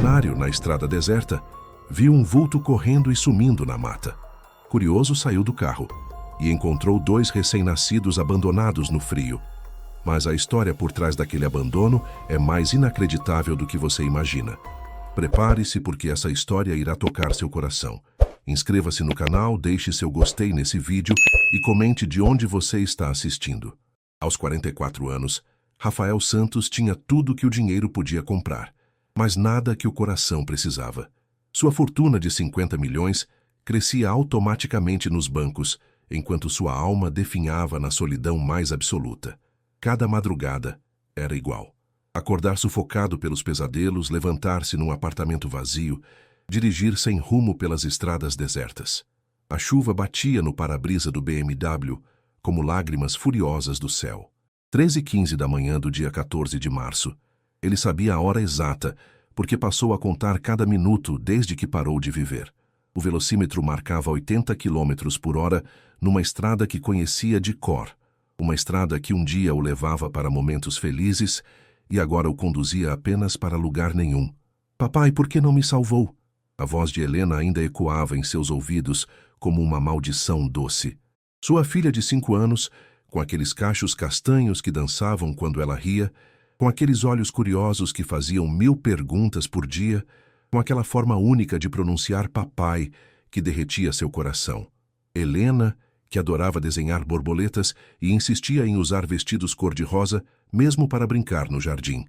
cenário na estrada deserta, viu um vulto correndo e sumindo na mata. Curioso, saiu do carro e encontrou 2 recém-nascidos abandonados no frio. Mas a história por trás daquele abandono é mais inacreditável do que você imagina. Prepare-se, porque essa história irá tocar seu coração. Inscreva-se no canal, deixe seu gostei nesse vídeo e comente de onde você está assistindo. Aos 44 anos, Rafael Santos tinha tudo que o dinheiro podia comprar, mas nada que o coração precisava. Sua fortuna de 50 milhões crescia automaticamente nos bancos, enquanto sua alma definhava na solidão mais absoluta. Cada madrugada era igual. Acordar sufocado pelos pesadelos, levantar-se num apartamento vazio, dirigir sem rumo pelas estradas desertas. A chuva batia no para-brisa do BMW como lágrimas furiosas do céu. 13h15 da manhã do dia 14 de março. Ele sabia a hora exata, porque passou a contar cada minuto desde que parou de viver. O velocímetro marcava 80 km por hora numa estrada que conhecia de cor. Uma estrada que um dia o levava para momentos felizes e agora o conduzia apenas para lugar nenhum. "Papai, por que não me salvou?" A voz de Helena ainda ecoava em seus ouvidos como uma maldição doce. Sua filha de 5 anos, com aqueles cachos castanhos que dançavam quando ela ria, com aqueles olhos curiosos que faziam 1000 perguntas por dia, com aquela forma única de pronunciar papai que derretia seu coração. Helena, que adorava desenhar borboletas e insistia em usar vestidos cor-de-rosa mesmo para brincar no jardim.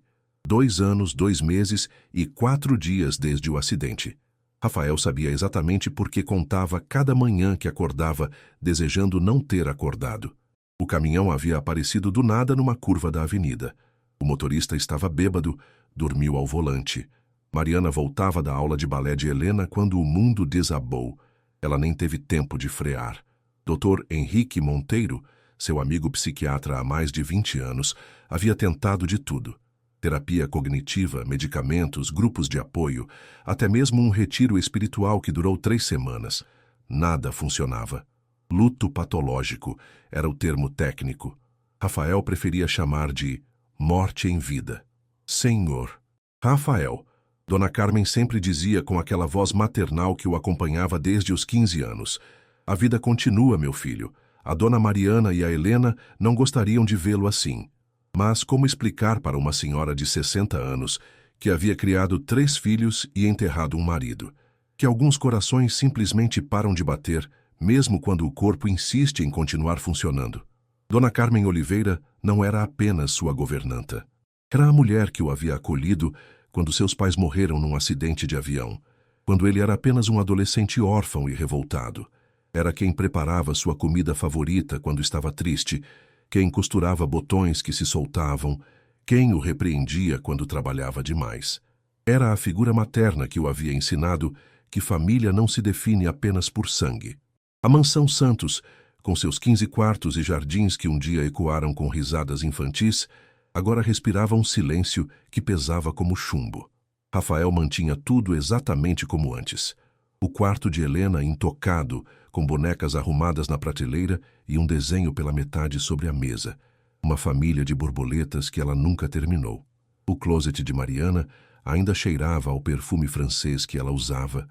2 anos, 2 meses e 4 dias desde o acidente. Rafael sabia exatamente por que contava cada manhã que acordava, desejando não ter acordado. O caminhão havia aparecido do nada numa curva da avenida. O motorista estava bêbado, dormiu ao volante. Mariana voltava da aula de balé de Helena quando o mundo desabou. Ela nem teve tempo de frear. Dr. Henrique Monteiro, seu amigo psiquiatra há mais de 20 anos, havia tentado de tudo. Terapia cognitiva, medicamentos, grupos de apoio, até mesmo um retiro espiritual que durou 3 semanas. Nada funcionava. Luto patológico era o termo técnico. Rafael preferia chamar de morte em vida. Senhor. Rafael. Dona Carmen sempre dizia com aquela voz maternal que o acompanhava desde os 15 anos. "A vida continua, meu filho. A Dona Mariana e a Helena não gostariam de vê-lo assim." Mas como explicar para uma senhora de 60 anos que havia criado 3 filhos e enterrado um marido? Que alguns corações simplesmente param de bater, mesmo quando o corpo insiste em continuar funcionando. Dona Carmen Oliveira não era apenas sua governanta. Era a mulher que o havia acolhido quando seus pais morreram num acidente de avião, quando ele era apenas um adolescente órfão e revoltado. Era quem preparava sua comida favorita quando estava triste, quem costurava botões que se soltavam, quem o repreendia quando trabalhava demais. Era a figura materna que o havia ensinado que família não se define apenas por sangue. A mansão Santos, com seus 15 quartos e jardins que um dia ecoaram com risadas infantis, agora respirava um silêncio que pesava como chumbo. Rafael mantinha tudo exatamente como antes. O quarto de Helena intocado, com bonecas arrumadas na prateleira e um desenho pela metade sobre a mesa. Uma família de borboletas que ela nunca terminou. O closet de Mariana ainda cheirava ao perfume francês que ela usava,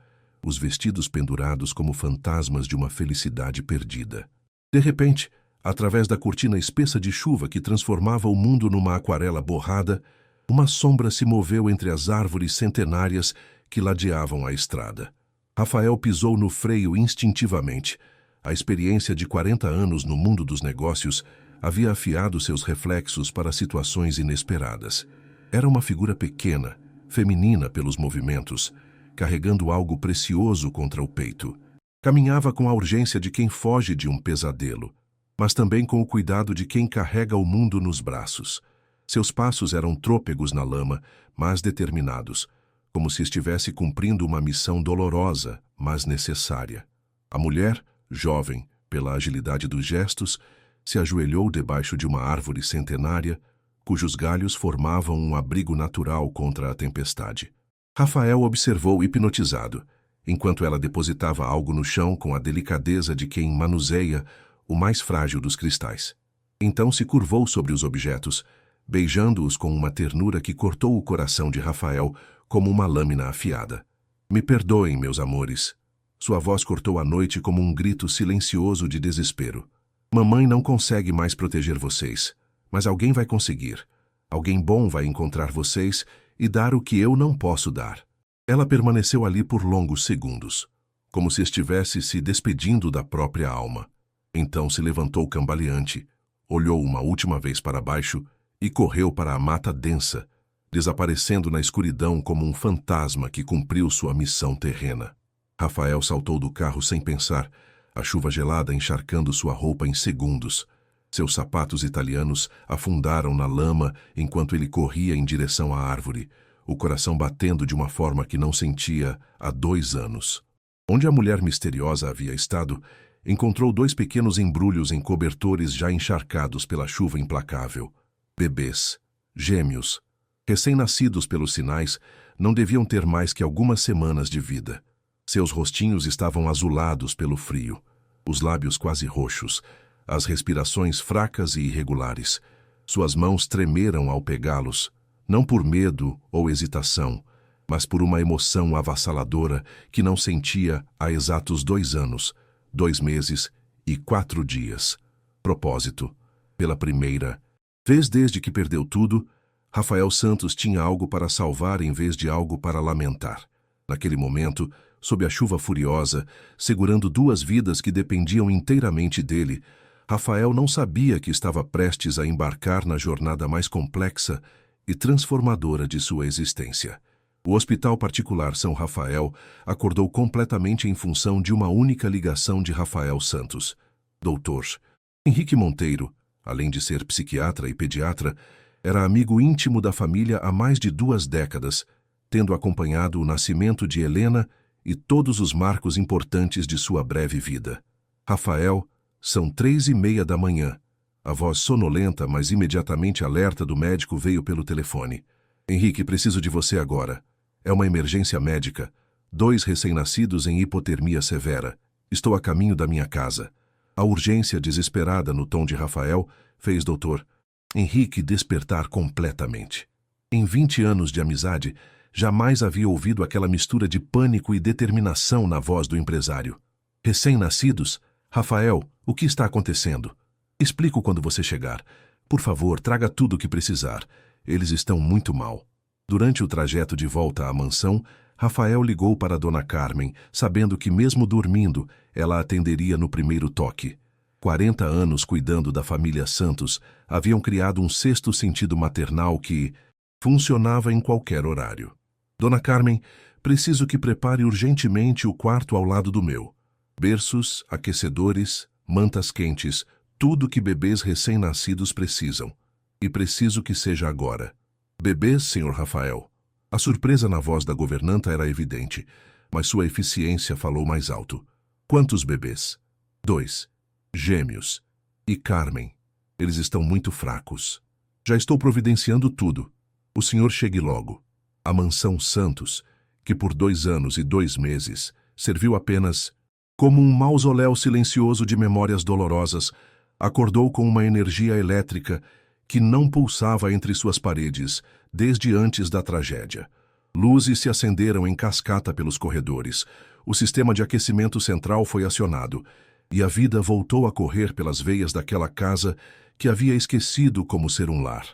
os vestidos pendurados como fantasmas de uma felicidade perdida. De repente, através da cortina espessa de chuva que transformava o mundo numa aquarela borrada, uma sombra se moveu entre as árvores centenárias que ladeavam a estrada. Rafael pisou no freio instintivamente. A experiência de 40 anos no mundo dos negócios havia afiado seus reflexos para situações inesperadas. Era uma figura pequena, feminina pelos movimentos, carregando algo precioso contra o peito. Caminhava com a urgência de quem foge de um pesadelo, mas também com o cuidado de quem carrega o mundo nos braços. Seus passos eram trôpegos na lama, mas determinados, como se estivesse cumprindo uma missão dolorosa, mas necessária. A mulher, jovem, pela agilidade dos gestos, se ajoelhou debaixo de uma árvore centenária, cujos galhos formavam um abrigo natural contra a tempestade. Rafael observou hipnotizado, enquanto ela depositava algo no chão com a delicadeza de quem manuseia o mais frágil dos cristais. Então se curvou sobre os objetos, beijando-os com uma ternura que cortou o coração de Rafael como uma lâmina afiada. Me perdoem, meus amores. Sua voz cortou a noite como um grito silencioso de desespero. Mamãe não consegue mais proteger vocês, mas alguém vai conseguir. Alguém bom vai encontrar vocês e dar o que eu não posso dar. Ela permaneceu ali por longos segundos, como se estivesse se despedindo da própria alma. Então se levantou cambaleante, olhou uma última vez para baixo e correu para a mata densa, desaparecendo na escuridão como um fantasma que cumpriu sua missão terrena. Rafael saltou do carro sem pensar, a chuva gelada encharcando sua roupa em segundos. Seus sapatos italianos afundaram na lama enquanto ele corria em direção à árvore, o coração batendo de uma forma que não sentia há 2 anos. Onde a mulher misteriosa havia estado, encontrou 2 pequenos embrulhos em cobertores já encharcados pela chuva implacável. Bebês, gêmeos, recém-nascidos pelos sinais, não deviam ter mais que algumas semanas de vida. Seus rostinhos estavam azulados pelo frio, os lábios quase roxos, as respirações fracas e irregulares. Suas mãos tremeram ao pegá-los, não por medo ou hesitação, mas por uma emoção avassaladora que não sentia há exatos 2 anos, 2 meses e 4 dias. Propósito. Pela primeira vez desde que perdeu tudo, Rafael Santos tinha algo para salvar em vez de algo para lamentar. Naquele momento, sob a chuva furiosa, segurando 2 vidas que dependiam inteiramente dele, Rafael não sabia que estava prestes a embarcar na jornada mais complexa e transformadora de sua existência. O Hospital Particular São Rafael acordou completamente em função de uma única ligação de Rafael Santos. Doutor Henrique Monteiro, além de ser psiquiatra e pediatra, era amigo íntimo da família há mais de 2 décadas, tendo acompanhado o nascimento de Helena e todos os marcos importantes de sua breve vida. Rafael, são 3:30 da manhã. A voz sonolenta, mas imediatamente alerta do médico veio pelo telefone. Henrique, preciso de você agora. É uma emergência médica. 2 recém-nascidos em hipotermia severa. Estou a caminho da minha casa. A urgência desesperada no tom de Rafael fez Dr. Henrique despertar completamente. Em 20 anos de amizade, jamais havia ouvido aquela mistura de pânico e determinação na voz do empresário. Recém-nascidos? Rafael, o que está acontecendo? Explico quando você chegar. Por favor, traga tudo o que precisar. Eles estão muito mal. Durante o trajeto de volta à mansão, Rafael ligou para Dona Carmen, sabendo que mesmo dormindo, ela atenderia no primeiro toque. 40 anos cuidando da família Santos haviam criado um 6º sentido maternal que funcionava em qualquer horário. Dona Carmen, preciso que prepare urgentemente o quarto ao lado do meu. Berços, aquecedores, mantas quentes, tudo que bebês recém-nascidos precisam. E preciso que seja agora. Bebês, Sr. Rafael. A surpresa na voz da governanta era evidente, mas sua eficiência falou mais alto. Quantos bebês? 2. Gêmeos. E Carmen. Eles estão muito fracos. Já estou providenciando tudo. O senhor chegue logo. A mansão Santos, que por 2 anos e 2 meses serviu apenas como um mausoléu silencioso de memórias dolorosas, acordou com uma energia elétrica que não pulsava entre suas paredes desde antes da tragédia. Luzes se acenderam em cascata pelos corredores, o sistema de aquecimento central foi acionado e a vida voltou a correr pelas veias daquela casa que havia esquecido como ser um lar.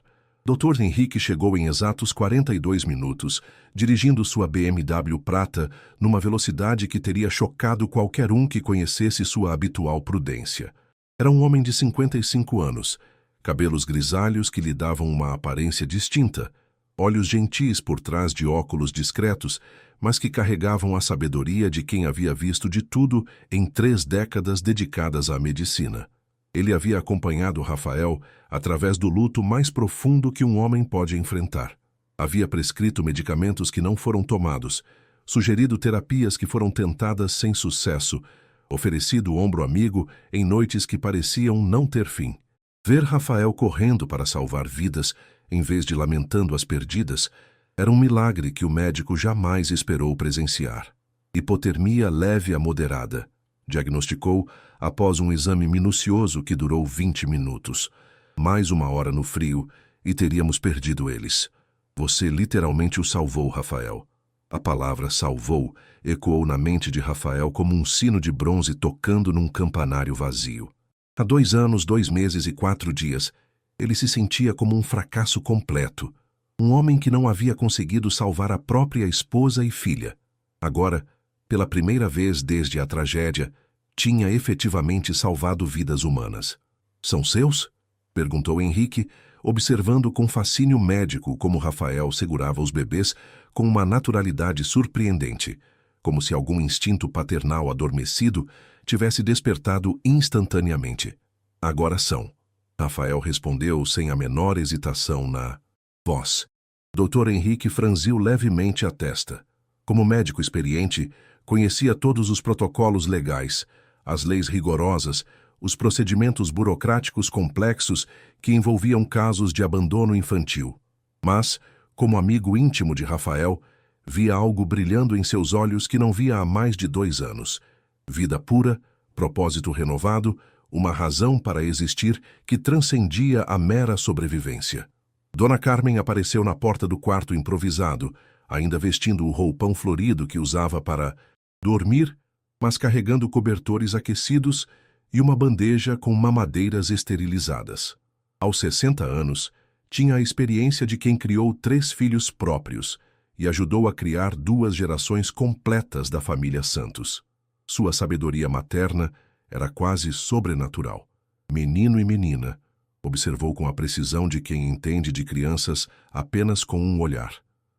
Dr. Henrique chegou em exatos 42 minutos, dirigindo sua BMW prata numa velocidade que teria chocado qualquer um que conhecesse sua habitual prudência. Era um homem de 55 anos, cabelos grisalhos que lhe davam uma aparência distinta, olhos gentis por trás de óculos discretos, mas que carregavam a sabedoria de quem havia visto de tudo em 3 décadas dedicadas à medicina. Ele havia acompanhado Rafael através do luto mais profundo que um homem pode enfrentar. Havia prescrito medicamentos que não foram tomados, sugerido terapias que foram tentadas sem sucesso, oferecido ombro amigo em noites que pareciam não ter fim. Ver Rafael correndo para salvar vidas, em vez de lamentando as perdidas, era um milagre que o médico jamais esperou presenciar. Hipotermia leve a moderada, diagnosticou após um exame minucioso que durou 20 minutos. Mais 1 hora no frio e teríamos perdido eles. Você literalmente o salvou, Rafael. A palavra salvou ecoou na mente de Rafael como um sino de bronze tocando num campanário vazio. Há 2 anos, 2 meses e 4 dias, ele se sentia como um fracasso completo. Um homem que não havia conseguido salvar a própria esposa e filha. Agora, pela primeira vez desde a tragédia, tinha efetivamente salvado vidas humanas. São seus? Perguntou Henrique, observando com fascínio médico como Rafael segurava os bebês com uma naturalidade surpreendente, como se algum instinto paternal adormecido tivesse despertado instantaneamente. Agora são. Rafael respondeu sem a menor hesitação na voz. Dr. Henrique franziu levemente a testa. Como médico experiente, conhecia todos os protocolos legais, as leis rigorosas, os procedimentos burocráticos complexos que envolviam casos de abandono infantil. Mas, como amigo íntimo de Rafael, via algo brilhando em seus olhos que não via há mais de 2 anos. Vida pura, propósito renovado, uma razão para existir que transcendia a mera sobrevivência. Dona Carmen apareceu na porta do quarto improvisado, ainda vestindo o roupão florido que usava para dormir, mas carregando cobertores aquecidos e uma bandeja com mamadeiras esterilizadas. Aos 60 anos, tinha a experiência de quem criou 3 filhos próprios e ajudou a criar 2 gerações completas da família Santos. Sua sabedoria materna era quase sobrenatural. Menino e menina, observou com a precisão de quem entende de crianças apenas com um olhar.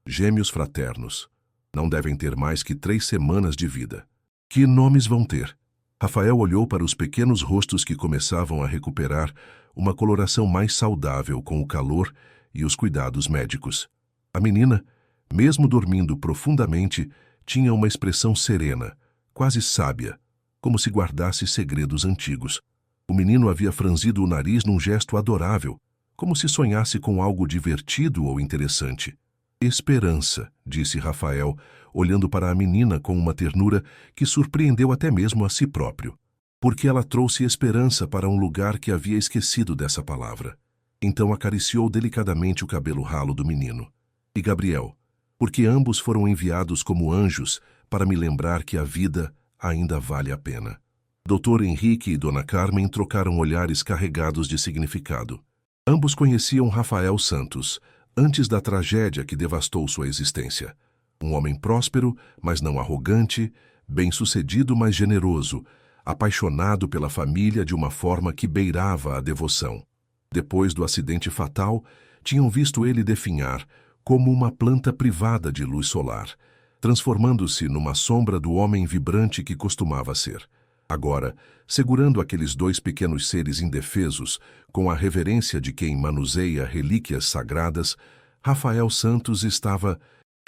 Gêmeos fraternos. Não devem ter mais que 3 semanas de vida. Que nomes vão ter? Rafael olhou para os pequenos rostos que começavam a recuperar uma coloração mais saudável com o calor e os cuidados médicos. A menina, mesmo dormindo profundamente, tinha uma expressão serena, quase sábia, como se guardasse segredos antigos. O menino havia franzido o nariz num gesto adorável, como se sonhasse com algo divertido ou interessante. Esperança, disse Rafael, olhando para a menina com uma ternura que surpreendeu até mesmo a si próprio. Porque ela trouxe esperança para um lugar que havia esquecido dessa palavra. Então acariciou delicadamente o cabelo ralo do menino. E Gabriel, porque ambos foram enviados como anjos para me lembrar que a vida ainda vale a pena. Dr. Henrique e Dona Carmen trocaram olhares carregados de significado. Ambos conheciam Rafael Santos, antes da tragédia que devastou sua existência. Um homem próspero, mas não arrogante, bem-sucedido, mas generoso, apaixonado pela família de uma forma que beirava a devoção. Depois do acidente fatal, tinham visto ele definhar como uma planta privada de luz solar, transformando-se numa sombra do homem vibrante que costumava ser. Agora, segurando aqueles 2 pequenos seres indefesos, com a reverência de quem manuseia relíquias sagradas, Rafael Santos estava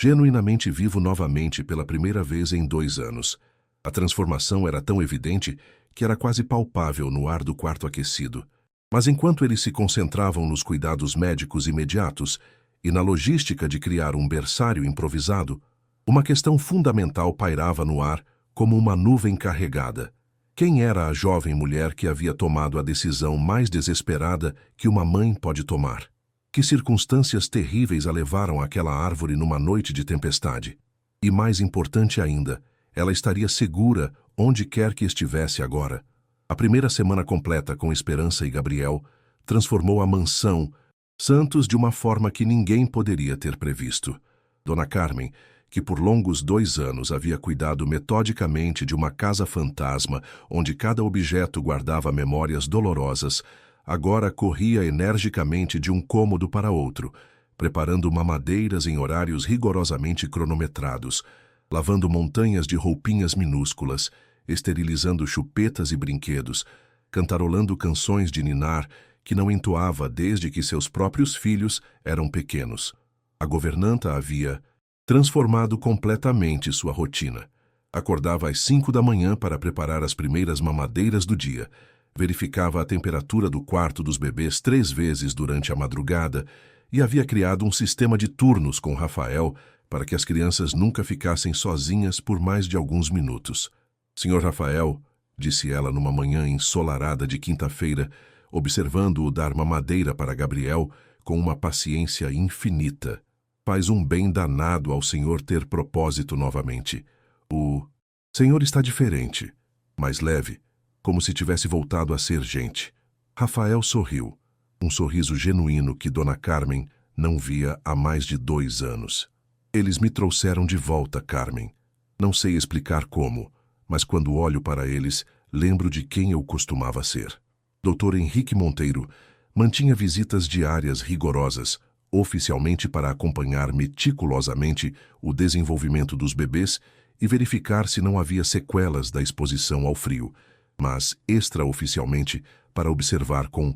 genuinamente vivo novamente pela primeira vez em 2 anos. A transformação era tão evidente que era quase palpável no ar do quarto aquecido. Mas enquanto eles se concentravam nos cuidados médicos imediatos e na logística de criar um berçário improvisado, uma questão fundamental pairava no ar como uma nuvem carregada. Quem era a jovem mulher que havia tomado a decisão mais desesperada que uma mãe pode tomar? Que circunstâncias terríveis a levaram àquela árvore numa noite de tempestade? E mais importante ainda, ela estaria segura onde quer que estivesse agora. A primeira semana completa com Esperança e Gabriel transformou a mansão Santos de uma forma que ninguém poderia ter previsto. Dona Carmen, que por longos 2 anos havia cuidado metodicamente de uma casa fantasma onde cada objeto guardava memórias dolorosas, agora corria energicamente de um cômodo para outro, preparando mamadeiras em horários rigorosamente cronometrados, lavando montanhas de roupinhas minúsculas, esterilizando chupetas e brinquedos, cantarolando canções de ninar que não entoava desde que seus próprios filhos eram pequenos. A governanta havia transformado completamente sua rotina. Acordava às 5 da manhã para preparar as primeiras mamadeiras do dia, verificava a temperatura do quarto dos bebês 3 vezes durante a madrugada e havia criado um sistema de turnos com Rafael para que as crianças nunca ficassem sozinhas por mais de alguns minutos. Senhor Rafael, disse ela numa manhã ensolarada de quinta-feira, observando-o dar mamadeira para Gabriel com uma paciência infinita. Faz um bem danado ao senhor ter propósito novamente. O senhor está diferente, mais leve, como se tivesse voltado a ser gente. Rafael sorriu, um sorriso genuíno que Dona Carmen não via há mais de 2 anos. Eles me trouxeram de volta, Carmen. Não sei explicar como, mas quando olho para eles, lembro de quem eu costumava ser. Dr. Henrique Monteiro mantinha visitas diárias rigorosas, oficialmente para acompanhar meticulosamente o desenvolvimento dos bebês e verificar se não havia sequelas da exposição ao frio, mas extraoficialmente para observar com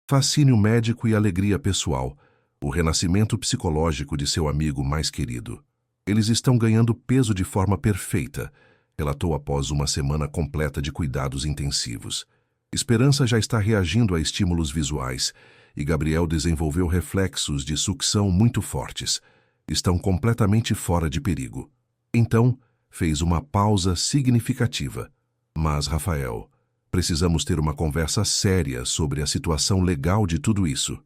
fascínio médico e alegria pessoal o renascimento psicológico de seu amigo mais querido. Eles estão ganhando peso de forma perfeita, relatou após uma semana completa de cuidados intensivos. Esperança já está reagindo a estímulos visuais e Gabriel desenvolveu reflexos de sucção muito fortes. Estão completamente fora de perigo. Então, fez uma pausa significativa. Mas, Rafael, precisamos ter uma conversa séria sobre a situação legal de tudo isso.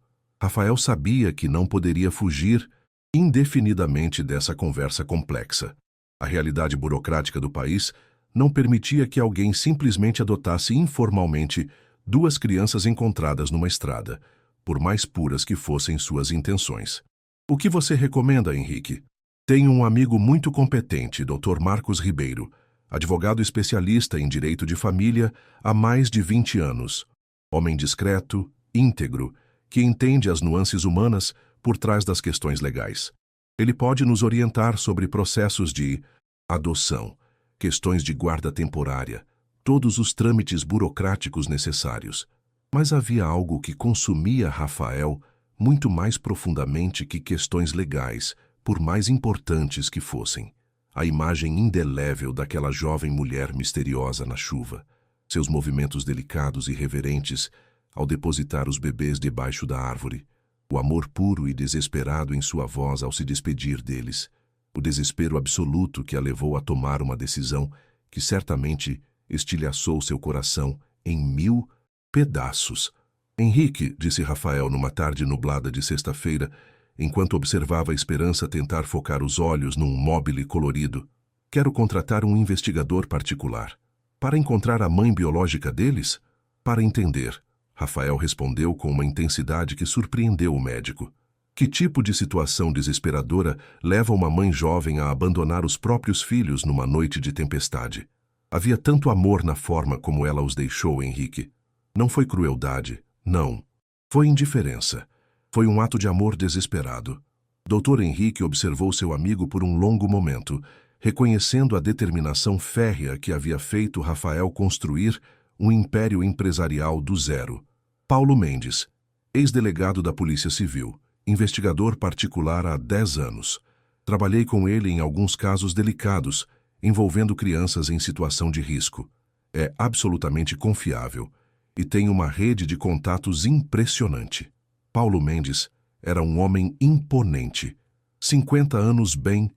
Rafael sabia que não poderia fugir indefinidamente dessa conversa complexa. A realidade burocrática do país não permitia que alguém simplesmente adotasse informalmente 2 crianças encontradas numa estrada, por mais puras que fossem suas intenções. O que você recomenda, Henrique? Tenho um amigo muito competente, Dr. Marcos Ribeiro, advogado especialista em direito de família há mais de 20 anos. Homem discreto, íntegro, que entende as nuances humanas por trás das questões legais. Ele pode nos orientar sobre processos de adoção, questões de guarda temporária, todos os trâmites burocráticos necessários. Mas havia algo que consumia Rafael muito mais profundamente que questões legais, por mais importantes que fossem. A imagem indelével daquela jovem mulher misteriosa na chuva, seus movimentos delicados e reverentes ao depositar os bebês debaixo da árvore, o amor puro e desesperado em sua voz ao se despedir deles, o desespero absoluto que a levou a tomar uma decisão que certamente estilhaçou seu coração em 1000 pedaços. Henrique, disse Rafael numa tarde nublada de sexta-feira, enquanto observava a Esperança tentar focar os olhos num móbile colorido. Quero contratar um investigador particular. Para encontrar a mãe biológica deles? Para entender. Rafael respondeu com uma intensidade que surpreendeu o médico. Que tipo de situação desesperadora leva uma mãe jovem a abandonar os próprios filhos numa noite de tempestade? Havia tanto amor na forma como ela os deixou, Henrique. Não foi crueldade, não. Foi indiferença. Foi um ato de amor desesperado. Dr. Henrique observou seu amigo por um longo momento, reconhecendo a determinação férrea que havia feito Rafael construir um império empresarial do zero. Paulo Mendes, ex-delegado da Polícia Civil, investigador particular há 10 anos. Trabalhei com ele em alguns casos delicados, envolvendo crianças em situação de risco. É absolutamente confiável e tem uma rede de contatos impressionante. Paulo Mendes era um homem imponente, 50 anos bem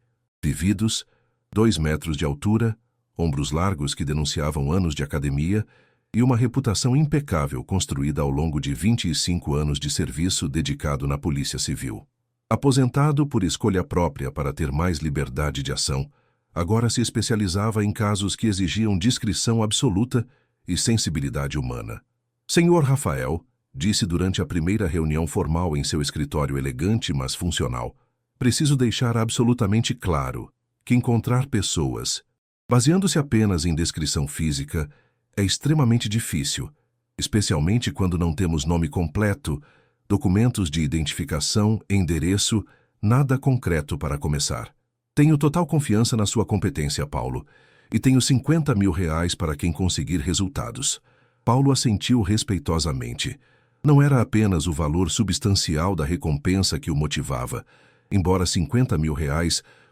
vividos, 2 metros de altura, ombros largos que denunciavam anos de academia e uma reputação impecável construída ao longo de 25 anos de serviço dedicado na Polícia Civil. Aposentado por escolha própria para ter mais liberdade de ação, agora se especializava em casos que exigiam discrição absoluta e sensibilidade humana. Senhor Rafael, disse durante a primeira reunião formal em seu escritório elegante, mas funcional, preciso deixar absolutamente claro que encontrar pessoas, baseando-se apenas em descrição física, é extremamente difícil, especialmente quando não temos nome completo, documentos de identificação, endereço, nada concreto para começar. Tenho total confiança na sua competência, Paulo, e tenho R$50 mil para quem conseguir resultados. Paulo assentiu respeitosamente. Não era apenas o valor substancial da recompensa que o motivava, embora R$50 mil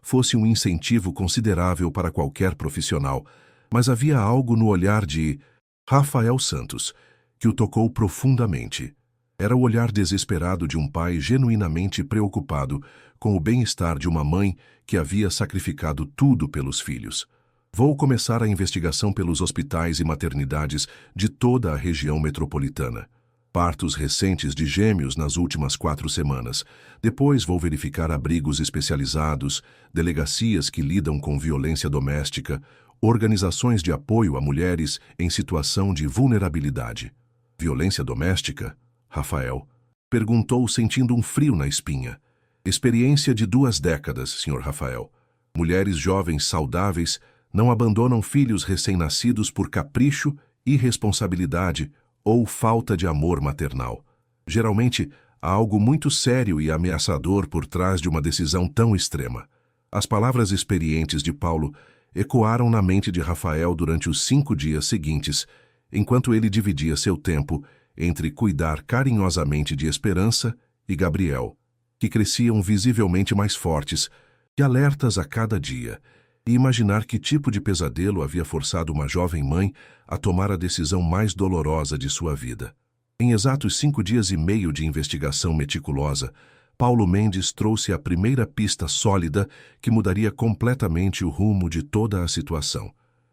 fosse um incentivo considerável para qualquer profissional, mas havia algo no olhar de Rafael Santos que o tocou profundamente. Era o olhar desesperado de um pai genuinamente preocupado com o bem-estar de uma mãe que havia sacrificado tudo pelos filhos. Vou começar a investigação pelos hospitais e maternidades de toda a região metropolitana. Partos recentes de gêmeos nas últimas 4 semanas. Depois vou verificar abrigos especializados, delegacias que lidam com violência doméstica, organizações de apoio a mulheres em situação de vulnerabilidade. Violência doméstica? Rafael perguntou, sentindo um frio na espinha. Experiência de 2 décadas, Sr. Rafael. Mulheres jovens saudáveis não abandonam filhos recém-nascidos por capricho, irresponsabilidade ou falta de amor maternal. Geralmente, há algo muito sério e ameaçador por trás de uma decisão tão extrema. As palavras experientes de Paulo ecoaram na mente de Rafael durante os 5 dias seguintes, enquanto ele dividia seu tempo entre cuidar carinhosamente de Esperança e Gabriel, que cresciam visivelmente mais fortes e alertas a cada dia, e imaginar que tipo de pesadelo havia forçado uma jovem mãe a tomar a decisão mais dolorosa de sua vida. Em exatos 5 dias e meio de investigação meticulosa, Paulo Mendes trouxe a primeira pista sólida que mudaria completamente o rumo de toda a situação.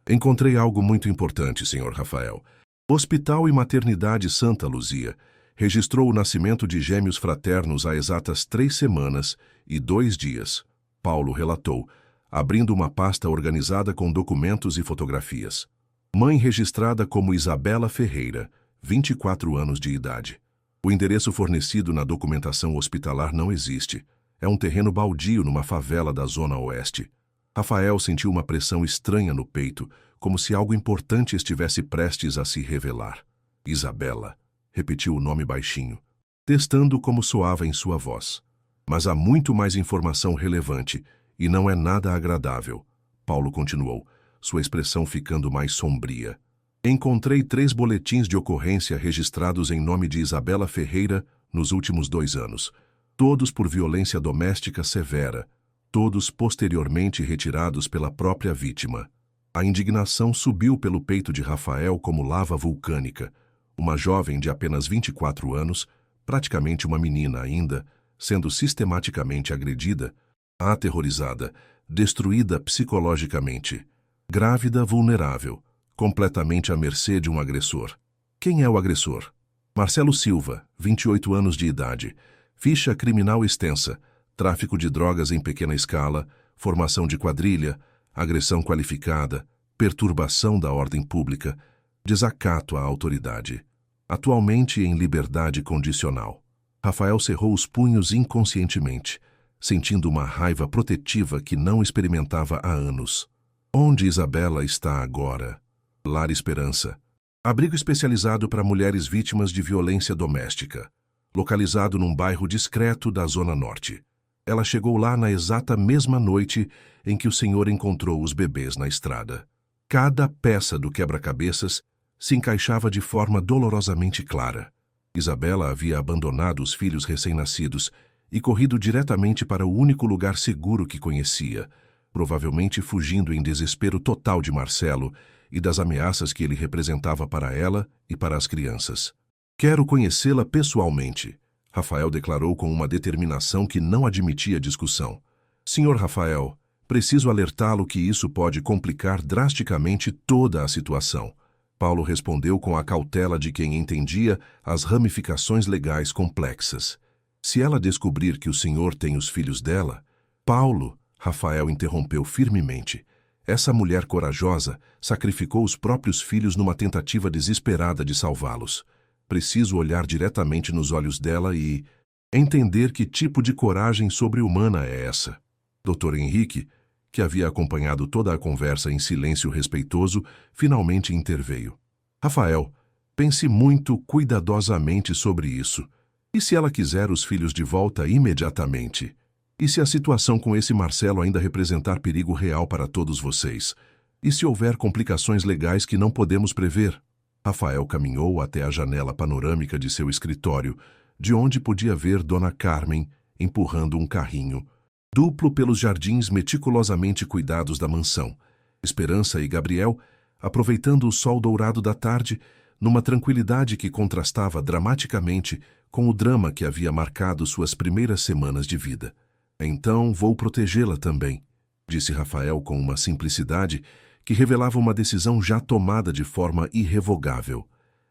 Encontrei algo muito importante, Sr. Rafael. Hospital e Maternidade Santa Luzia registrou o nascimento de gêmeos fraternos há exatas 3 semanas e 2 dias, Paulo relatou, abrindo uma pasta organizada com documentos e fotografias. Mãe registrada como Isabela Ferreira, 24 anos de idade. O endereço fornecido na documentação hospitalar não existe. É um terreno baldio numa favela da Zona Oeste. Rafael sentiu uma pressão estranha no peito, como se algo importante estivesse prestes a se revelar. Isabela, repetiu o nome baixinho, testando como soava em sua voz. Mas há muito mais informação relevante, e não é nada agradável. Paulo continuou, sua expressão ficando mais sombria. Encontrei 3 boletins de ocorrência registrados em nome de Isabela Ferreira nos últimos 2 anos, todos por violência doméstica severa, todos posteriormente retirados pela própria vítima. A indignação subiu pelo peito de Rafael como lava vulcânica. Uma jovem de apenas 24 anos, praticamente uma menina ainda, sendo sistematicamente agredida, aterrorizada, destruída psicologicamente, grávida, vulnerável, completamente à mercê de um agressor. Quem é o agressor? Marcelo Silva, 28 anos de idade, ficha criminal extensa, tráfico de drogas em pequena escala, formação de quadrilha, agressão qualificada, perturbação da ordem pública, desacato à autoridade. Atualmente em liberdade condicional. Rafael cerrou os punhos inconscientemente, sentindo uma raiva protetiva que não experimentava há anos. Onde Isabela está agora? Lar Esperança. Abrigo especializado para mulheres vítimas de violência doméstica, localizado num bairro discreto da Zona Norte. Ela chegou lá na exata mesma noite em que o senhor encontrou os bebês na estrada. Cada peça do quebra-cabeças se encaixava de forma dolorosamente clara. Isabela havia abandonado os filhos recém-nascidos e corrido diretamente para o único lugar seguro que conhecia, provavelmente fugindo em desespero total de Marcelo e das ameaças que ele representava para ela e para as crianças. Quero conhecê-la pessoalmente, Rafael declarou com uma determinação que não admitia discussão. Senhor Rafael, preciso alertá-lo que isso pode complicar drasticamente toda a situação. Paulo respondeu com a cautela de quem entendia as ramificações legais complexas. Se ela descobrir que o senhor tem os filhos dela... Paulo, Rafael interrompeu firmemente. Essa mulher corajosa sacrificou os próprios filhos numa tentativa desesperada de salvá-los. Preciso olhar diretamente nos olhos dela e entender que tipo de coragem sobre-humana é essa. Dr. Henrique, que havia acompanhado toda a conversa em silêncio respeitoso, finalmente interveio. Rafael, pense muito cuidadosamente sobre isso. E se ela quiser os filhos de volta imediatamente? E se a situação com esse Marcelo ainda representar perigo real para todos vocês? E se houver complicações legais que não podemos prever? Rafael caminhou até a janela panorâmica de seu escritório, de onde podia ver Dona Carmen empurrando um carrinho, duplo pelos jardins meticulosamente cuidados da mansão. Esperança e Gabriel, aproveitando o sol dourado da tarde, numa tranquilidade que contrastava dramaticamente com o drama que havia marcado suas primeiras semanas de vida. Então vou protegê-la também, disse Rafael com uma simplicidade que revelava uma decisão já tomada de forma irrevogável.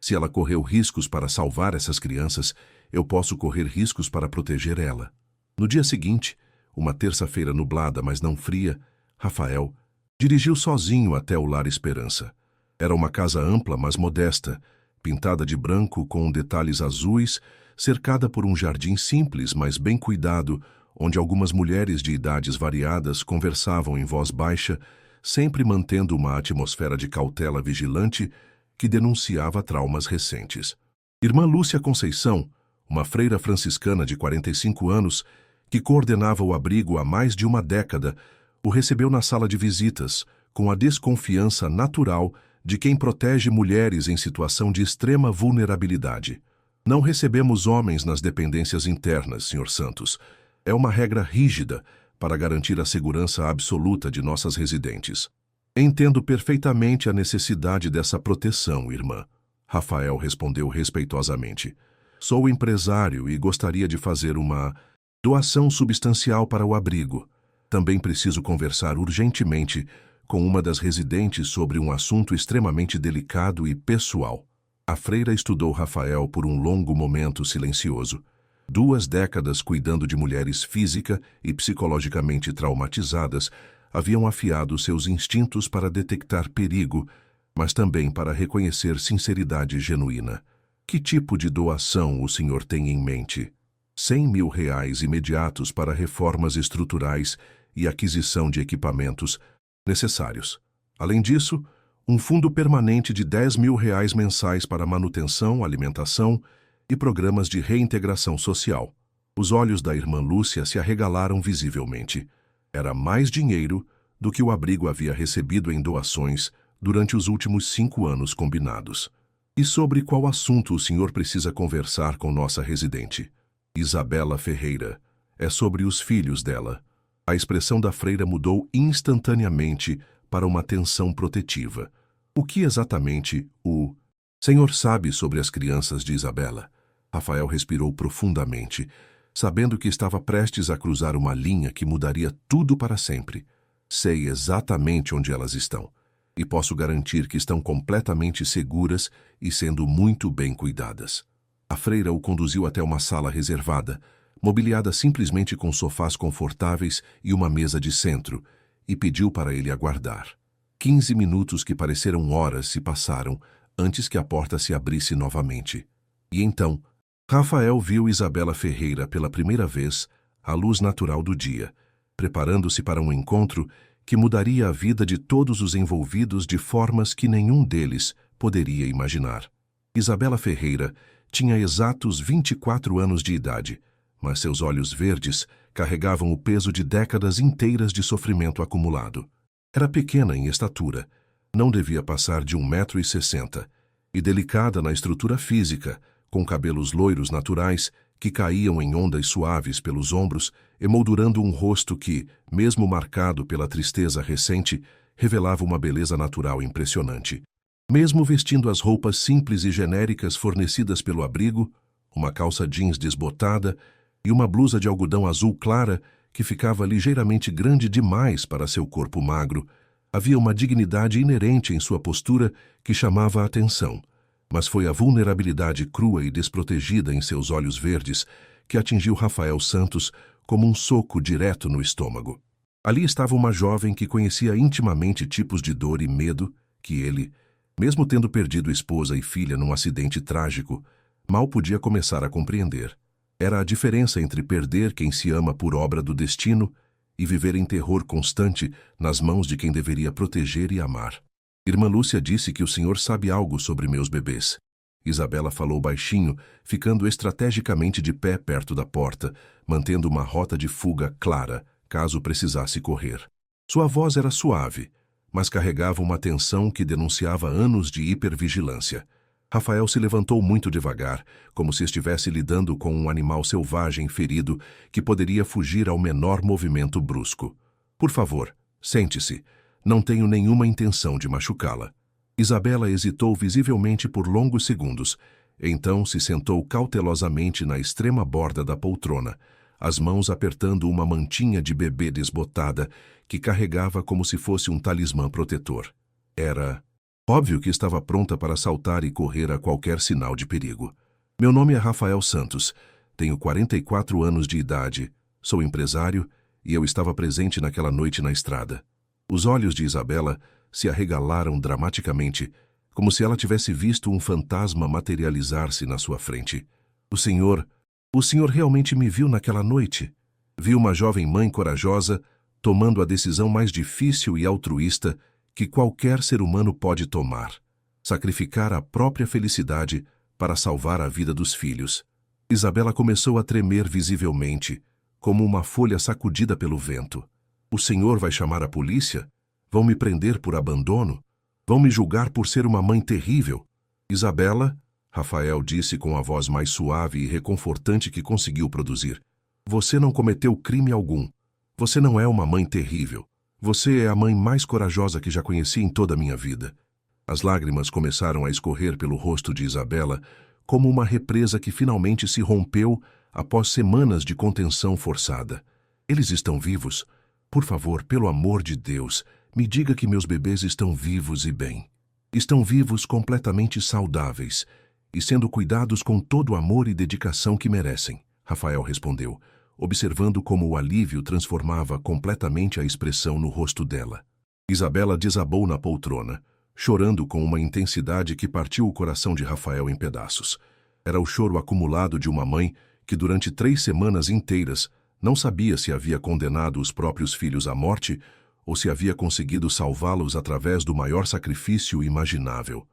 Se ela correu riscos para salvar essas crianças, eu posso correr riscos para proteger ela. No dia seguinte, uma terça-feira nublada, mas não fria, Rafael dirigiu sozinho até o Lar Esperança. Era uma casa ampla, mas modesta, pintada de branco com detalhes azuis, cercada por um jardim simples, mas bem cuidado, onde algumas mulheres de idades variadas conversavam em voz baixa, sempre mantendo uma atmosfera de cautela vigilante que denunciava traumas recentes. Irmã Lúcia Conceição, uma freira franciscana de 45 anos, que coordenava o abrigo há mais de uma década, o recebeu na sala de visitas, com a desconfiança natural de quem protege mulheres em situação de extrema vulnerabilidade. Não recebemos homens nas dependências internas, Sr. Santos. É uma regra rígida para garantir a segurança absoluta de nossas residentes. Entendo perfeitamente a necessidade dessa proteção, irmã. Rafael respondeu respeitosamente. Sou empresário e gostaria de fazer uma doação substancial para o abrigo. Também preciso conversar urgentemente com uma das residentes sobre um assunto extremamente delicado e pessoal. A freira estudou Rafael por um longo momento silencioso. 2 décadas cuidando de mulheres física e psicologicamente traumatizadas haviam afiado seus instintos para detectar perigo, mas também para reconhecer sinceridade genuína. Que tipo de doação o senhor tem em mente? R$100.000 imediatos para reformas estruturais e aquisição de equipamentos necessários. Além disso, um fundo permanente de R$10.000 mensais para manutenção, alimentação e programas de reintegração social. Os olhos da irmã Lúcia se arregalaram visivelmente. Era mais dinheiro do que o abrigo havia recebido em doações durante os últimos 5 anos combinados. E sobre qual assunto o senhor precisa conversar com nossa residente? Isabela Ferreira. É sobre os filhos dela. A expressão da freira mudou instantaneamente para uma tensão protetiva. O que exatamente o senhor sabe sobre as crianças de Isabela? Rafael respirou profundamente, sabendo que estava prestes a cruzar uma linha que mudaria tudo para sempre. Sei exatamente onde elas estão, e posso garantir que estão completamente seguras e sendo muito bem cuidadas. A freira o conduziu até uma sala reservada, mobiliada simplesmente com sofás confortáveis e uma mesa de centro, e pediu para ele aguardar. 15 minutos que pareceram horas se passaram antes que a porta se abrisse novamente. E então, Rafael viu Isabela Ferreira pela primeira vez à luz natural do dia, preparando-se para um encontro que mudaria a vida de todos os envolvidos de formas que nenhum deles poderia imaginar. Isabela Ferreira tinha exatos 24 anos de idade, mas seus olhos verdes carregavam o peso de décadas inteiras de sofrimento acumulado. Era pequena em estatura, não devia passar de 1,60 m, e delicada na estrutura física, com cabelos loiros naturais que caíam em ondas suaves pelos ombros, emoldurando um rosto que, mesmo marcado pela tristeza recente, revelava uma beleza natural impressionante. Mesmo vestindo as roupas simples e genéricas fornecidas pelo abrigo, uma calça jeans desbotada e uma blusa de algodão azul clara que ficava ligeiramente grande demais para seu corpo magro, havia uma dignidade inerente em sua postura que chamava a atenção. Mas foi a vulnerabilidade crua e desprotegida em seus olhos verdes que atingiu Rafael Santos como um soco direto no estômago. Ali estava uma jovem que conhecia intimamente tipos de dor e medo que ele, mesmo tendo perdido esposa e filha num acidente trágico, mal podia começar a compreender. Era a diferença entre perder quem se ama por obra do destino e viver em terror constante nas mãos de quem deveria proteger e amar. Irmã Lúcia disse que o senhor sabe algo sobre meus bebês. Isabela falou baixinho, ficando estrategicamente de pé perto da porta, mantendo uma rota de fuga clara, caso precisasse correr. Sua voz era suave, mas carregava uma tensão que denunciava anos de hipervigilância. Rafael se levantou muito devagar, como se estivesse lidando com um animal selvagem ferido que poderia fugir ao menor movimento brusco. Por favor, sente-se. Não tenho nenhuma intenção de machucá-la. Isabela hesitou visivelmente por longos segundos, então se sentou cautelosamente na extrema borda da poltrona, as mãos apertando uma mantinha de bebê desbotada que carregava como se fosse um talismã protetor. Era Óbvio que estava pronta para saltar e correr a qualquer sinal de perigo. Meu nome é Rafael Santos, tenho 44 anos de idade, sou empresário e eu estava presente naquela noite na estrada. Os olhos de Isabela se arregalaram dramaticamente, como se ela tivesse visto um fantasma materializar-se na sua frente. O senhor realmente me viu naquela noite? Vi uma jovem mãe corajosa tomando a decisão mais difícil e altruísta que qualquer ser humano pode tomar: sacrificar a própria felicidade para salvar a vida dos filhos. Isabela começou a tremer visivelmente, como uma folha sacudida pelo vento. O senhor vai chamar a polícia? Vão me prender por abandono? Vão me julgar por ser uma mãe terrível? Isabela, Rafael disse com a voz mais suave e reconfortante que conseguiu produzir, você não cometeu crime algum. Você não é uma mãe terrível. Você é a mãe mais corajosa que já conheci em toda a minha vida. As lágrimas começaram a escorrer pelo rosto de Isabela, como uma represa que finalmente se rompeu após semanas de contenção forçada. Eles estão vivos? Por favor, pelo amor de Deus, me diga que meus bebês estão vivos e bem. Estão vivos completamente saudáveis e sendo cuidados com todo o amor e dedicação que merecem, Rafael respondeu, observando como o alívio transformava completamente a expressão no rosto dela. Isabela desabou na poltrona, chorando com uma intensidade que partiu o coração de Rafael em pedaços. Era o choro acumulado de uma mãe que durante 3 semanas inteiras não sabia se havia condenado os próprios filhos à morte ou se havia conseguido salvá-los através do maior sacrifício imaginável.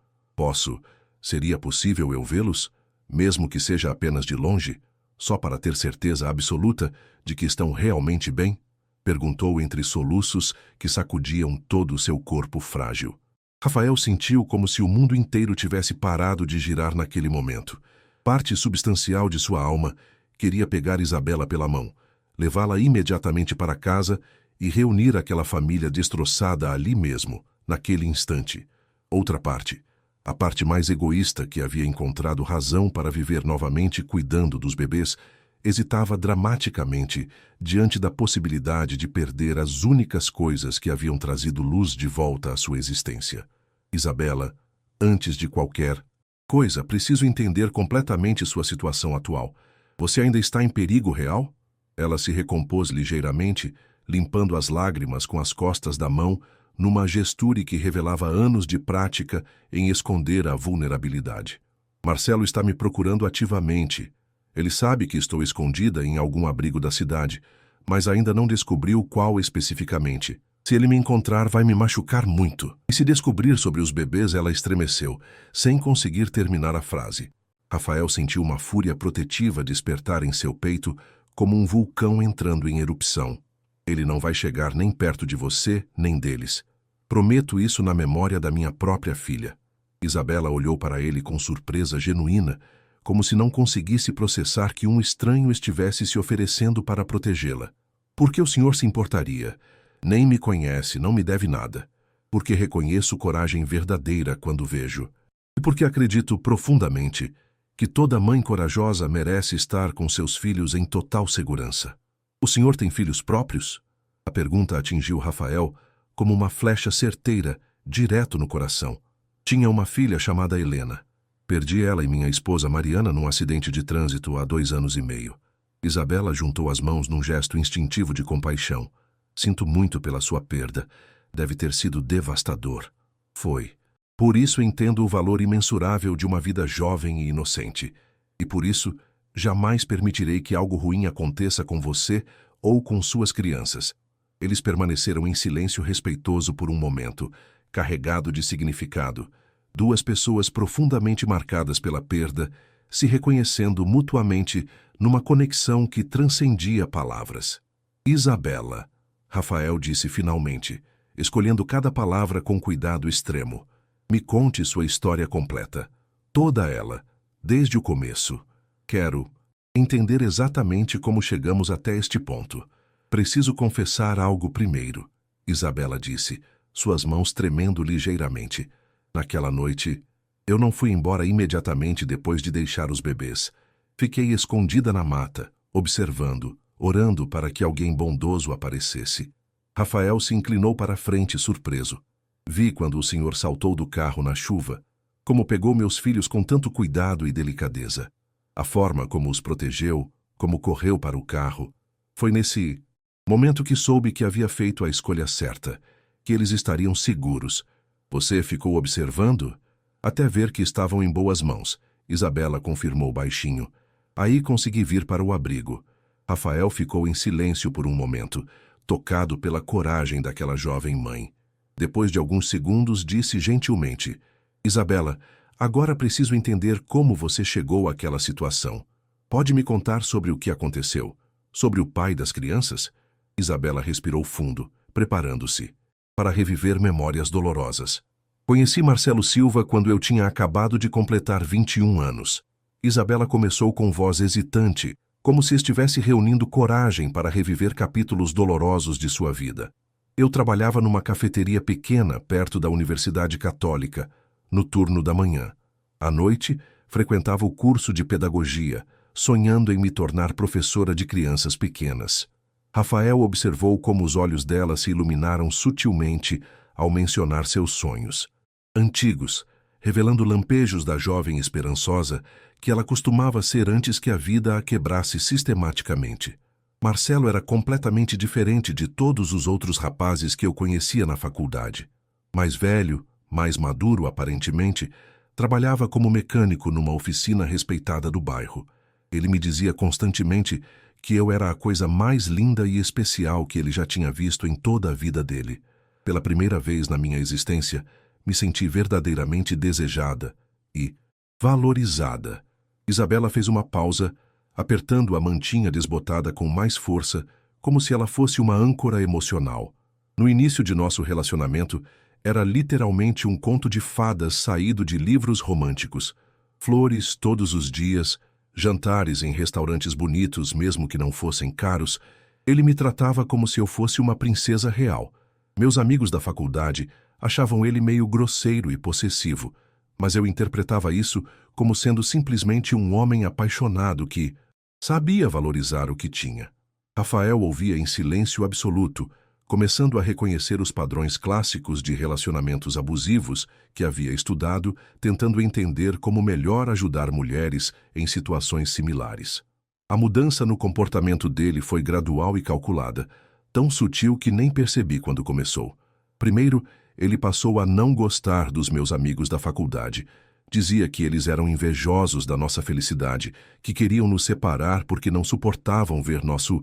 Seria possível eu vê-los, mesmo que seja apenas de longe, só para ter certeza absoluta de que estão realmente bem? Perguntou entre soluços que sacudiam todo o seu corpo frágil. Rafael sentiu como se o mundo inteiro tivesse parado de girar naquele momento. Parte substancial de sua alma queria pegar Isabela pela mão, levá-la imediatamente para casa e reunir aquela família destroçada ali mesmo, naquele instante. Outra parte, a parte mais egoísta que havia encontrado razão para viver novamente cuidando dos bebês, hesitava dramaticamente diante da possibilidade de perder as únicas coisas que haviam trazido luz de volta à sua existência. Isabela, antes de qualquer coisa, preciso entender completamente sua situação atual. Você ainda está em perigo real? Ela se recompôs ligeiramente, limpando as lágrimas com as costas da mão, numa gestura que revelava anos de prática em esconder a vulnerabilidade. Marcelo está me procurando ativamente. Ele sabe que estou escondida em algum abrigo da cidade, mas ainda não descobriu qual especificamente. Se ele me encontrar, vai me machucar muito. E se descobrir sobre os bebês, ela estremeceu, sem conseguir terminar a frase. Rafael sentiu uma fúria protetiva despertar em seu peito, como um vulcão entrando em erupção. Ele não vai chegar nem perto de você, nem deles. Prometo isso na memória da minha própria filha. Isabela olhou para ele com surpresa genuína, como se não conseguisse processar que um estranho estivesse se oferecendo para protegê-la. Por que o senhor se importaria? Nem me conhece, não me deve nada. Porque reconheço coragem verdadeira quando vejo. E porque acredito profundamente que toda mãe corajosa merece estar com seus filhos em total segurança. O senhor tem filhos próprios? A pergunta atingiu Rafael como uma flecha certeira, direto no coração. Tinha uma filha chamada Helena. Perdi ela e minha esposa Mariana num acidente de trânsito há 2 anos e meio. Isabela juntou as mãos num gesto instintivo de compaixão. Sinto muito pela sua perda. Deve ter sido devastador. Foi. Por isso entendo o valor imensurável de uma vida jovem e inocente. E por isso, jamais permitirei que algo ruim aconteça com você ou com suas crianças. Eles permaneceram em silêncio respeitoso por um momento, carregado de significado. 2 pessoas profundamente marcadas pela perda, se reconhecendo mutuamente numa conexão que transcendia palavras. Isabela, Rafael disse finalmente, escolhendo cada palavra com cuidado extremo. Me conte sua história completa. Toda ela, desde o começo. Quero entender exatamente como chegamos até este ponto. Preciso confessar algo primeiro, Isabela disse, suas mãos tremendo ligeiramente. Naquela noite, eu não fui embora imediatamente depois de deixar os bebês. Fiquei escondida na mata, observando, orando para que alguém bondoso aparecesse. Rafael se inclinou para a frente surpreso. Vi quando o senhor saltou do carro na chuva, como pegou meus filhos com tanto cuidado e delicadeza. A forma como os protegeu, como correu para o carro. Foi nesse momento que soube que havia feito a escolha certa, que eles estariam seguros. Você ficou observando? Até ver que estavam em boas mãos, Isabela confirmou baixinho. Aí consegui vir para o abrigo. Rafael ficou em silêncio por um momento, tocado pela coragem daquela jovem mãe. Depois de alguns segundos, disse gentilmente: Isabela, agora preciso entender como você chegou àquela situação. Pode me contar sobre o que aconteceu? Sobre o pai das crianças? Isabela respirou fundo, preparando-se para reviver memórias dolorosas. Conheci Marcelo Silva quando eu tinha acabado de completar 21 anos. Isabela começou com voz hesitante, como se estivesse reunindo coragem para reviver capítulos dolorosos de sua vida. Eu trabalhava numa cafeteria pequena perto da Universidade Católica, no turno da manhã. À noite, frequentava o curso de pedagogia, sonhando em me tornar professora de crianças pequenas. Rafael observou como os olhos dela se iluminaram sutilmente ao mencionar seus sonhos. Antigos, revelando lampejos da jovem esperançosa que ela costumava ser antes que a vida a quebrasse sistematicamente. Marcelo era completamente diferente de todos os outros rapazes que eu conhecia na faculdade. Mais velho, mais maduro aparentemente, trabalhava como mecânico numa oficina respeitada do bairro. Ele me dizia constantemente que eu era a coisa mais linda e especial que ele já tinha visto em toda a vida dele. Pela primeira vez na minha existência, me senti verdadeiramente desejada e valorizada. Isabela fez uma pausa, apertando a mantinha desbotada com mais força, como se ela fosse uma âncora emocional. No início de nosso relacionamento, era literalmente um conto de fadas saído de livros românticos. Flores todos os dias, jantares em restaurantes bonitos, mesmo que não fossem caros. Ele me tratava como se eu fosse uma princesa real. Meus amigos da faculdade achavam ele meio grosseiro e possessivo, mas eu interpretava isso como sendo simplesmente um homem apaixonado que sabia valorizar o que tinha. Rafael ouvia em silêncio absoluto, começando a reconhecer os padrões clássicos de relacionamentos abusivos que havia estudado, tentando entender como melhor ajudar mulheres em situações similares. A mudança no comportamento dele foi gradual e calculada, tão sutil que nem percebi quando começou. Primeiro, ele passou a não gostar dos meus amigos da faculdade. Dizia que eles eram invejosos da nossa felicidade, que queriam nos separar porque não suportavam ver nosso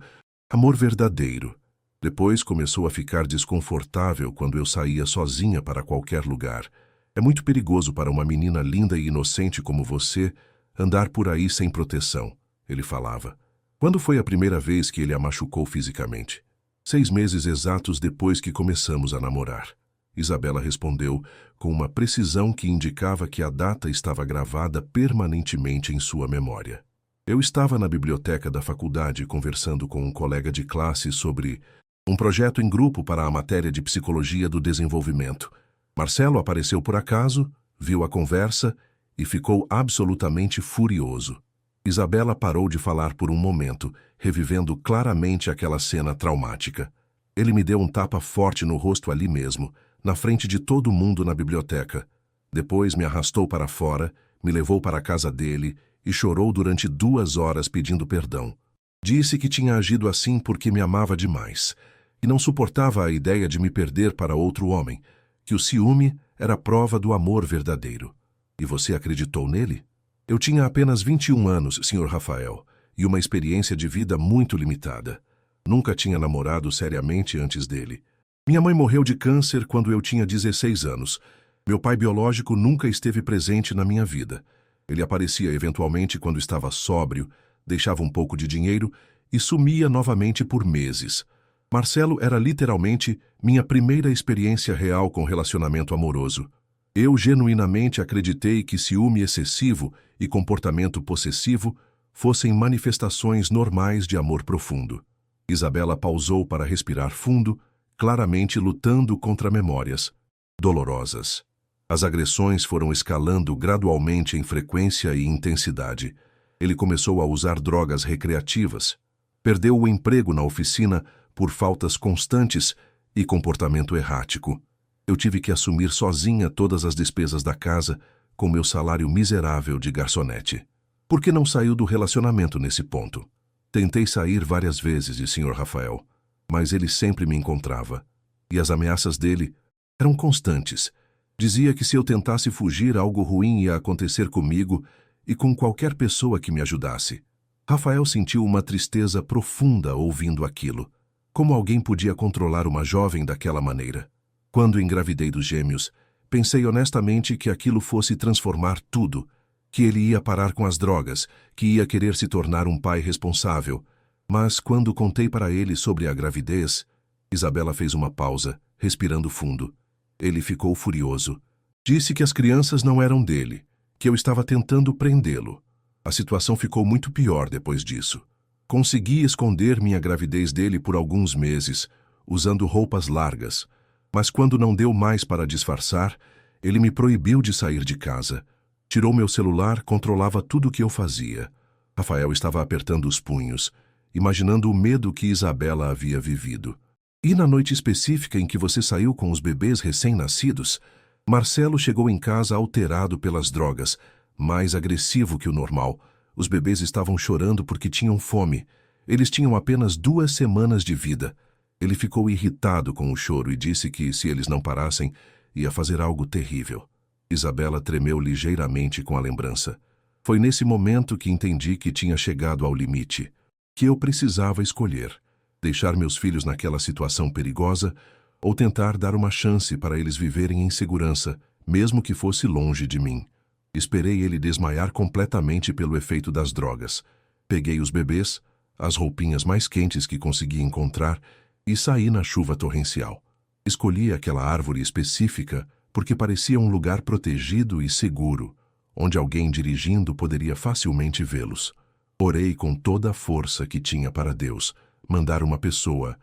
amor verdadeiro. Depois começou a ficar desconfortável quando eu saía sozinha para qualquer lugar. É muito perigoso para uma menina linda e inocente como você andar por aí sem proteção, ele falava. Quando foi a primeira vez que ele a machucou fisicamente? 6 meses exatos depois que começamos a namorar. Isabela respondeu com uma precisão que indicava que a data estava gravada permanentemente em sua memória. Eu estava na biblioteca da faculdade conversando com um colega de classe sobre um projeto em grupo para a matéria de Psicologia do Desenvolvimento. Marcelo apareceu por acaso, viu a conversa e ficou absolutamente furioso. Isabela parou de falar por um momento, revivendo claramente aquela cena traumática. Ele me deu um tapa forte no rosto ali mesmo, na frente de todo mundo na biblioteca. Depois me arrastou para fora, me levou para a casa dele e chorou durante 2 horas pedindo perdão. Disse que tinha agido assim porque me amava demais e não suportava a ideia de me perder para outro homem, que o ciúme era prova do amor verdadeiro. E você acreditou nele? Eu tinha apenas 21 anos, Sr. Rafael, e uma experiência de vida muito limitada. Nunca tinha namorado seriamente antes dele. Minha mãe morreu de câncer quando eu tinha 16 anos. Meu pai biológico nunca esteve presente na minha vida. Ele aparecia eventualmente quando estava sóbrio, deixava um pouco de dinheiro e sumia novamente por meses. Marcelo era literalmente minha primeira experiência real com relacionamento amoroso. Eu genuinamente acreditei que ciúme excessivo e comportamento possessivo fossem manifestações normais de amor profundo. Isabela pausou para respirar fundo, claramente lutando contra memórias dolorosas. As agressões foram escalando gradualmente em frequência e intensidade. Ele começou a usar drogas recreativas, perdeu o emprego na oficina por faltas constantes e comportamento errático. Eu tive que assumir sozinha todas as despesas da casa com meu salário miserável de garçonete. Por que não saiu do relacionamento nesse ponto? Tentei sair várias vezes de Sr. Rafael, mas ele sempre me encontrava. E as ameaças dele eram constantes. Dizia que se eu tentasse fugir, algo ruim ia acontecer comigo e com qualquer pessoa que me ajudasse. Rafael sentiu uma tristeza profunda ouvindo aquilo. Como alguém podia controlar uma jovem daquela maneira? Quando engravidei dos gêmeos, pensei honestamente que aquilo fosse transformar tudo, que ele ia parar com as drogas, que ia querer se tornar um pai responsável. Mas quando contei para ele sobre a gravidez, Isabela fez uma pausa, respirando fundo. Ele ficou furioso. Disse que as crianças não eram dele, que eu estava tentando prendê-lo. A situação ficou muito pior depois disso. Consegui esconder minha gravidez dele por alguns meses, usando roupas largas. Mas quando não deu mais para disfarçar, ele me proibiu de sair de casa. Tirou meu celular, controlava tudo o que eu fazia. Rafael estava apertando os punhos, imaginando o medo que Isabela havia vivido. E na noite específica em que você saiu com os bebês recém-nascidos, Marcelo chegou em casa alterado pelas drogas, mais agressivo que o normal. Os bebês estavam chorando porque tinham fome. Eles tinham apenas 2 semanas de vida. Ele ficou irritado com o choro e disse que, se eles não parassem, ia fazer algo terrível. Isabela tremeu ligeiramente com a lembrança. Foi nesse momento que entendi que tinha chegado ao limite, que eu precisava escolher: deixar meus filhos naquela situação perigosa ou tentar dar uma chance para eles viverem em segurança, mesmo que fosse longe de mim. Esperei ele desmaiar completamente pelo efeito das drogas. Peguei os bebês, as roupinhas mais quentes que consegui encontrar e saí na chuva torrencial. Escolhi aquela árvore específica porque parecia um lugar protegido e seguro, onde alguém dirigindo poderia facilmente vê-los. Orei com toda a força que tinha para Deus mandar uma pessoa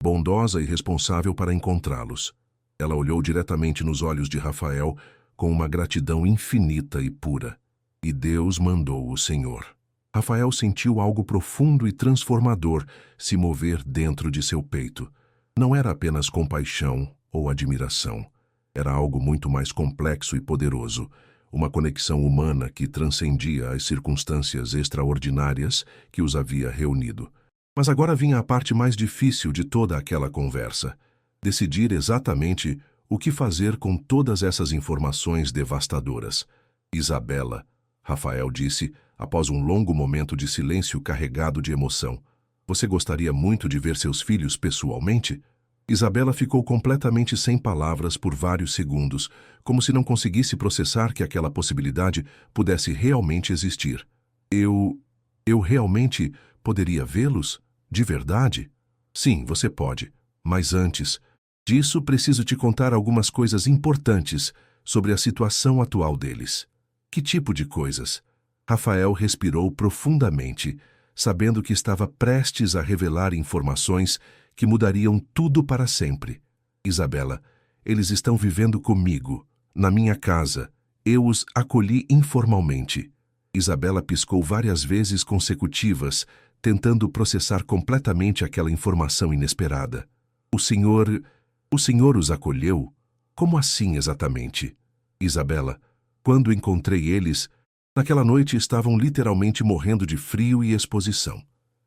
bondosa e responsável para encontrá-los. Ela olhou diretamente nos olhos de Rafael com uma gratidão infinita e pura. E Deus mandou o Senhor. Rafael sentiu algo profundo e transformador se mover dentro de seu peito. Não era apenas compaixão ou admiração. Era algo muito mais complexo e poderoso. Uma conexão humana que transcendia as circunstâncias extraordinárias que os havia reunido. Mas agora vinha a parte mais difícil de toda aquela conversa: decidir exatamente o que fazer com todas essas informações devastadoras. Isabela, Rafael disse, após um longo momento de silêncio carregado de emoção. Você gostaria muito de ver seus filhos pessoalmente? Isabela ficou completamente sem palavras por vários segundos, como se não conseguisse processar que aquela possibilidade pudesse realmente existir. Eu realmente poderia vê-los? De verdade? Sim, você pode. Mas antes disso, preciso te contar algumas coisas importantes sobre a situação atual deles. Que tipo de coisas? Rafael respirou profundamente, sabendo que estava prestes a revelar informações que mudariam tudo para sempre. Isabela, eles estão vivendo comigo, na minha casa. Eu os acolhi informalmente. Isabela piscou várias vezes consecutivas, tentando processar completamente aquela informação inesperada. O senhor os acolheu? Como assim exatamente? Isabela, quando encontrei eles, naquela noite estavam literalmente morrendo de frio e exposição.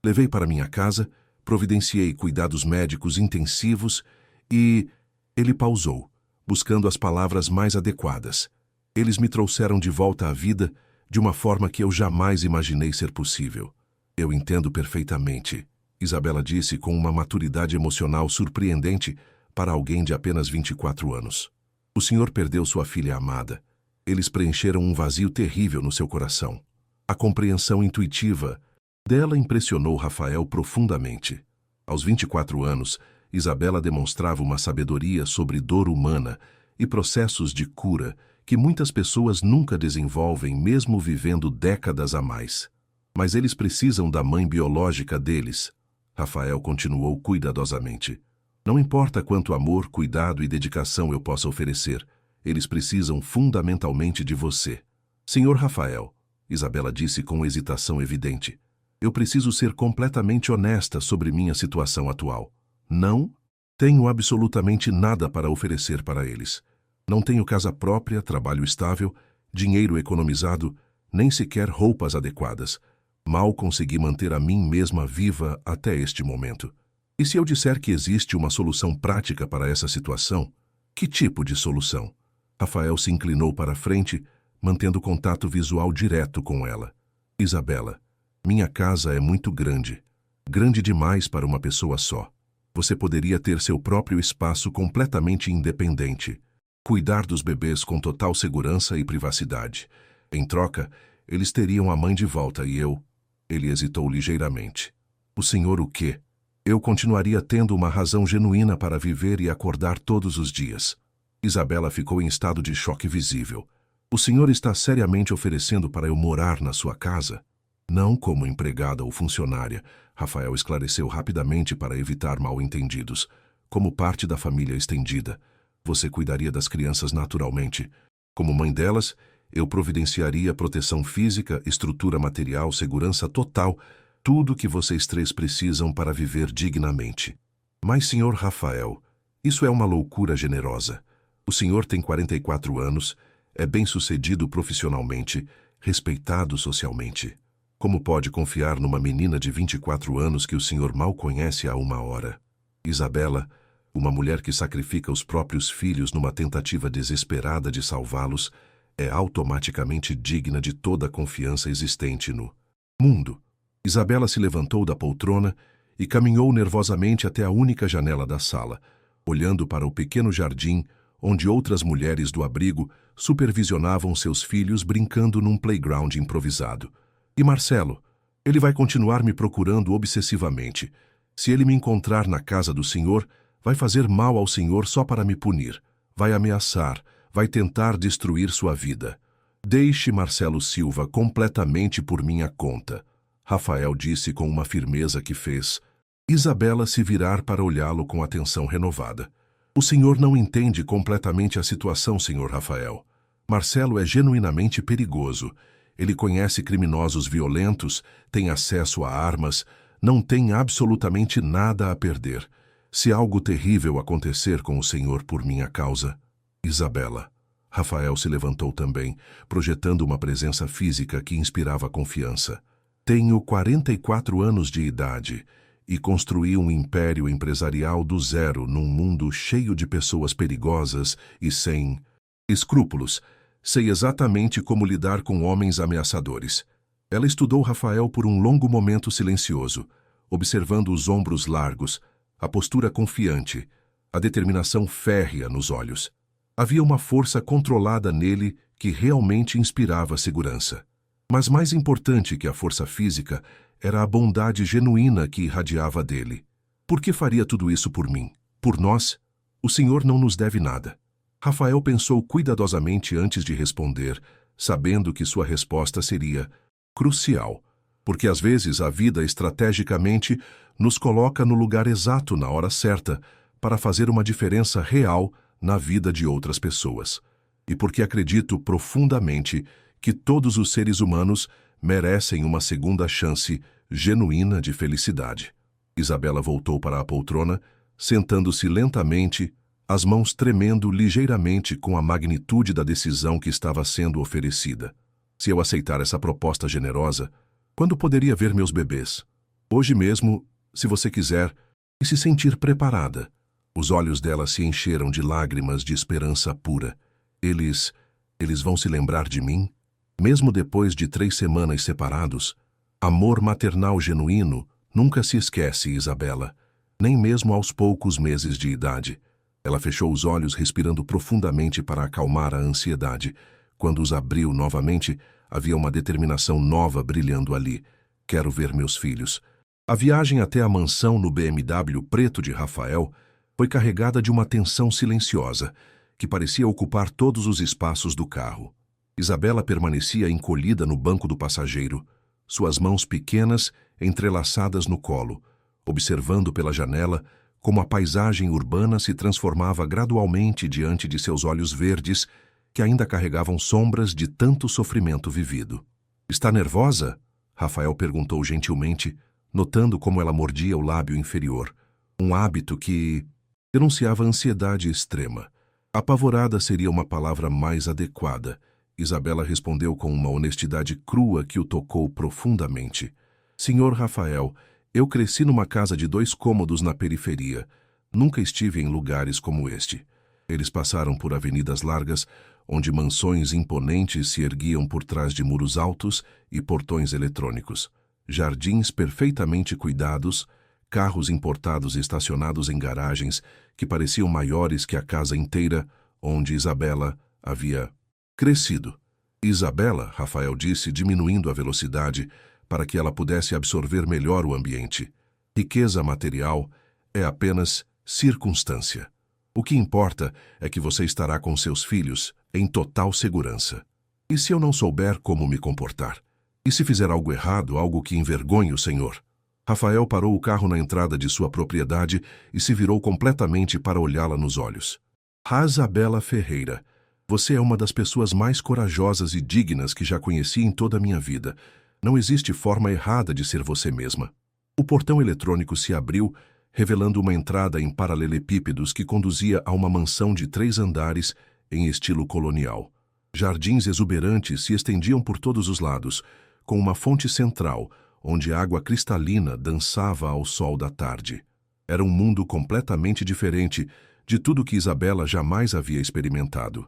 Levei para minha casa, providenciei cuidados médicos intensivos e... Ele pausou, buscando as palavras mais adequadas. Eles me trouxeram de volta à vida de uma forma que eu jamais imaginei ser possível. Eu entendo perfeitamente, Isabela disse com uma maturidade emocional surpreendente para alguém de apenas 24 anos. O senhor perdeu sua filha amada. Eles preencheram um vazio terrível no seu coração. A compreensão intuitiva dela impressionou Rafael profundamente. Aos 24 anos, Isabela demonstrava uma sabedoria sobre dor humana e processos de cura que muitas pessoas nunca desenvolvem mesmo vivendo décadas a mais. Mas eles precisam da mãe biológica deles. Rafael continuou cuidadosamente. Não importa quanto amor, cuidado e dedicação eu possa oferecer, eles precisam fundamentalmente de você. Senhor Rafael, Isabela disse com hesitação evidente, eu preciso ser completamente honesta sobre minha situação atual. Não Tenho absolutamente nada para oferecer para eles. Não tenho casa própria, trabalho estável, dinheiro economizado, nem sequer roupas adequadas. Mal consegui manter a mim mesma viva até este momento. E se eu disser que existe uma solução prática para essa situação, que tipo de solução? Rafael se inclinou para a frente, mantendo contato visual direto com ela. Isabela, minha casa é muito grande. Grande demais para uma pessoa só. Você poderia ter seu próprio espaço completamente independente. Cuidar dos bebês com total segurança e privacidade. Em troca, eles teriam a mãe de volta e eu... Ele hesitou ligeiramente. O senhor o quê? Eu continuaria tendo uma razão genuína para viver e acordar todos os dias. Isabela ficou em estado de choque visível. O senhor está seriamente oferecendo para eu morar na sua casa? Não como empregada ou funcionária, Rafael esclareceu rapidamente para evitar mal-entendidos. Como parte da família estendida, você cuidaria das crianças naturalmente. Como mãe delas, eu providenciaria proteção física, estrutura material, segurança total, tudo que vocês três precisam para viver dignamente. Mas, senhor Rafael, isso é uma loucura generosa. O senhor tem 44 anos, é bem-sucedido profissionalmente, respeitado socialmente. Como pode confiar numa menina de 24 anos que o senhor mal conhece há uma hora? Isabela, uma mulher que sacrifica os próprios filhos numa tentativa desesperada de salvá-los, é automaticamente digna de toda a confiança existente no mundo. Isabela se levantou da poltrona e caminhou nervosamente até a única janela da sala, olhando para o pequeno jardim onde outras mulheres do abrigo supervisionavam seus filhos brincando num playground improvisado. E Marcelo? Ele vai continuar me procurando obsessivamente. Se ele me encontrar na casa do senhor, vai fazer mal ao senhor só para me punir. Vai ameaçar, vai tentar destruir sua vida. Deixe Marcelo Silva completamente por minha conta, Rafael disse com uma firmeza que fez Isabela se virar para olhá-lo com atenção renovada. O senhor não entende completamente a situação, senhor Rafael. Marcelo é genuinamente perigoso. Ele conhece criminosos violentos, tem acesso a armas, não tem absolutamente nada a perder. Se algo terrível acontecer com o senhor por minha causa... Isabela. Rafael se levantou também, projetando uma presença física que inspirava confiança. Tenho 44 anos de idade e construí um império empresarial do zero num mundo cheio de pessoas perigosas e sem escrúpulos. Sei exatamente como lidar com homens ameaçadores. Ela estudou Rafael por um longo momento silencioso, observando os ombros largos, a postura confiante, a determinação férrea nos olhos. Havia uma força controlada nele que realmente inspirava segurança. Mas mais importante que a força física era a bondade genuína que irradiava dele. Por que faria tudo isso por mim? Por nós? O senhor não nos deve nada. Rafael pensou cuidadosamente antes de responder, sabendo que sua resposta seria crucial, porque às vezes a vida estrategicamente nos coloca no lugar exato na hora certa para fazer uma diferença real na vida de outras pessoas. E porque acredito profundamente que todos os seres humanos merecem uma segunda chance genuína de felicidade. Isabela voltou para a poltrona, sentando-se lentamente, as mãos tremendo ligeiramente com a magnitude da decisão que estava sendo oferecida. Se eu aceitar essa proposta generosa, quando poderia ver meus bebês? Hoje mesmo, se você quiser, e se sentir preparada. Os olhos dela se encheram de lágrimas de esperança pura. Eles vão se lembrar de mim? Mesmo depois de 3 semanas separados, amor maternal genuíno nunca se esquece, Isabela, nem mesmo aos poucos meses de idade. Ela fechou os olhos respirando profundamente para acalmar a ansiedade. Quando os abriu novamente, havia uma determinação nova brilhando ali. Quero ver meus filhos. A viagem até a mansão no BMW preto de Rafael foi carregada de uma tensão silenciosa, que parecia ocupar todos os espaços do carro. Isabela permanecia encolhida no banco do passageiro, suas mãos pequenas entrelaçadas no colo, observando pela janela como a paisagem urbana se transformava gradualmente diante de seus olhos verdes, que ainda carregavam sombras de tanto sofrimento vivido. Está nervosa? Rafael perguntou gentilmente, notando como ela mordia o lábio inferior. Um hábito que Denunciava ansiedade extrema. Apavorada seria uma palavra mais adequada. Isabela respondeu com uma honestidade crua que o tocou profundamente. Senhor Rafael, eu cresci numa casa de 2 cômodos na periferia. Nunca estive em lugares como este. Eles passaram por avenidas largas, onde mansões imponentes se erguiam por trás de muros altos e portões eletrônicos. Jardins perfeitamente cuidados, carros importados estacionados em garagens que pareciam maiores que a casa inteira, onde Isabela havia crescido. Isabela, Rafael disse, diminuindo a velocidade para que ela pudesse absorver melhor o ambiente. Riqueza material é apenas circunstância. O que importa é que você estará com seus filhos em total segurança. E se eu não souber como me comportar? E se fizer algo errado, algo que envergonhe o Senhor? Rafael parou o carro na entrada de sua propriedade e se virou completamente para olhá-la nos olhos. Isabela Ferreira, você é uma das pessoas mais corajosas e dignas que já conheci em toda a minha vida. Não existe forma errada de ser você mesma. O portão eletrônico se abriu, revelando uma entrada em paralelepípedos que conduzia a uma mansão de 3 andares em estilo colonial. Jardins exuberantes se estendiam por todos os lados, com uma fonte central, onde água cristalina dançava ao sol da tarde. Era um mundo completamente diferente de tudo que Isabela jamais havia experimentado.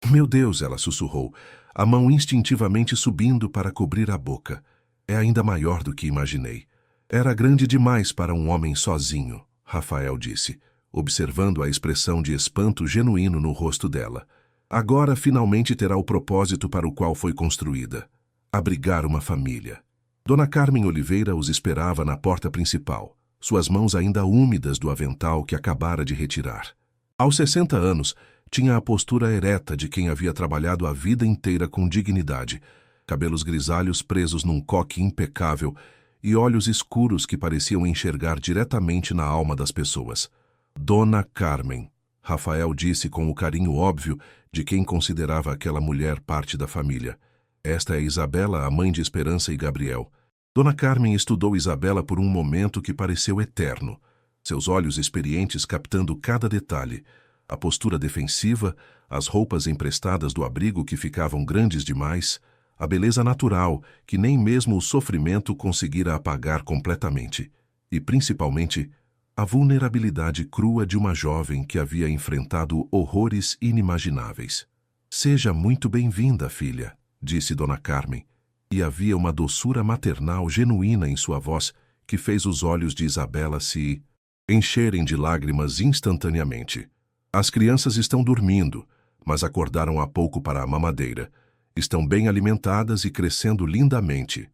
Meu Deus, ela sussurrou, a mão instintivamente subindo para cobrir a boca. É ainda maior do que imaginei. Era grande demais para um homem sozinho, Rafael disse, observando a expressão de espanto genuíno no rosto dela. Agora finalmente terá o propósito para o qual foi construída: abrigar uma família. Dona Carmen Oliveira os esperava na porta principal, suas mãos ainda úmidas do avental que acabara de retirar. Aos 60 anos, tinha a postura ereta de quem havia trabalhado a vida inteira com dignidade, cabelos grisalhos presos num coque impecável e olhos escuros que pareciam enxergar diretamente na alma das pessoas. Dona Carmen, Rafael disse com o carinho óbvio de quem considerava aquela mulher parte da família. Esta é Isabela, a mãe de Esperança e Gabriel. Dona Carmen estudou Isabela por um momento que pareceu eterno, seus olhos experientes captando cada detalhe, a postura defensiva, as roupas emprestadas do abrigo que ficavam grandes demais, a beleza natural que nem mesmo o sofrimento conseguira apagar completamente, e principalmente a vulnerabilidade crua de uma jovem que havia enfrentado horrores inimagináveis. Seja muito bem-vinda, filha, disse Dona Carmen, e havia uma doçura maternal genuína em sua voz que fez os olhos de Isabela se encherem de lágrimas instantaneamente. As crianças estão dormindo, mas acordaram há pouco para a mamadeira. Estão bem alimentadas e crescendo lindamente.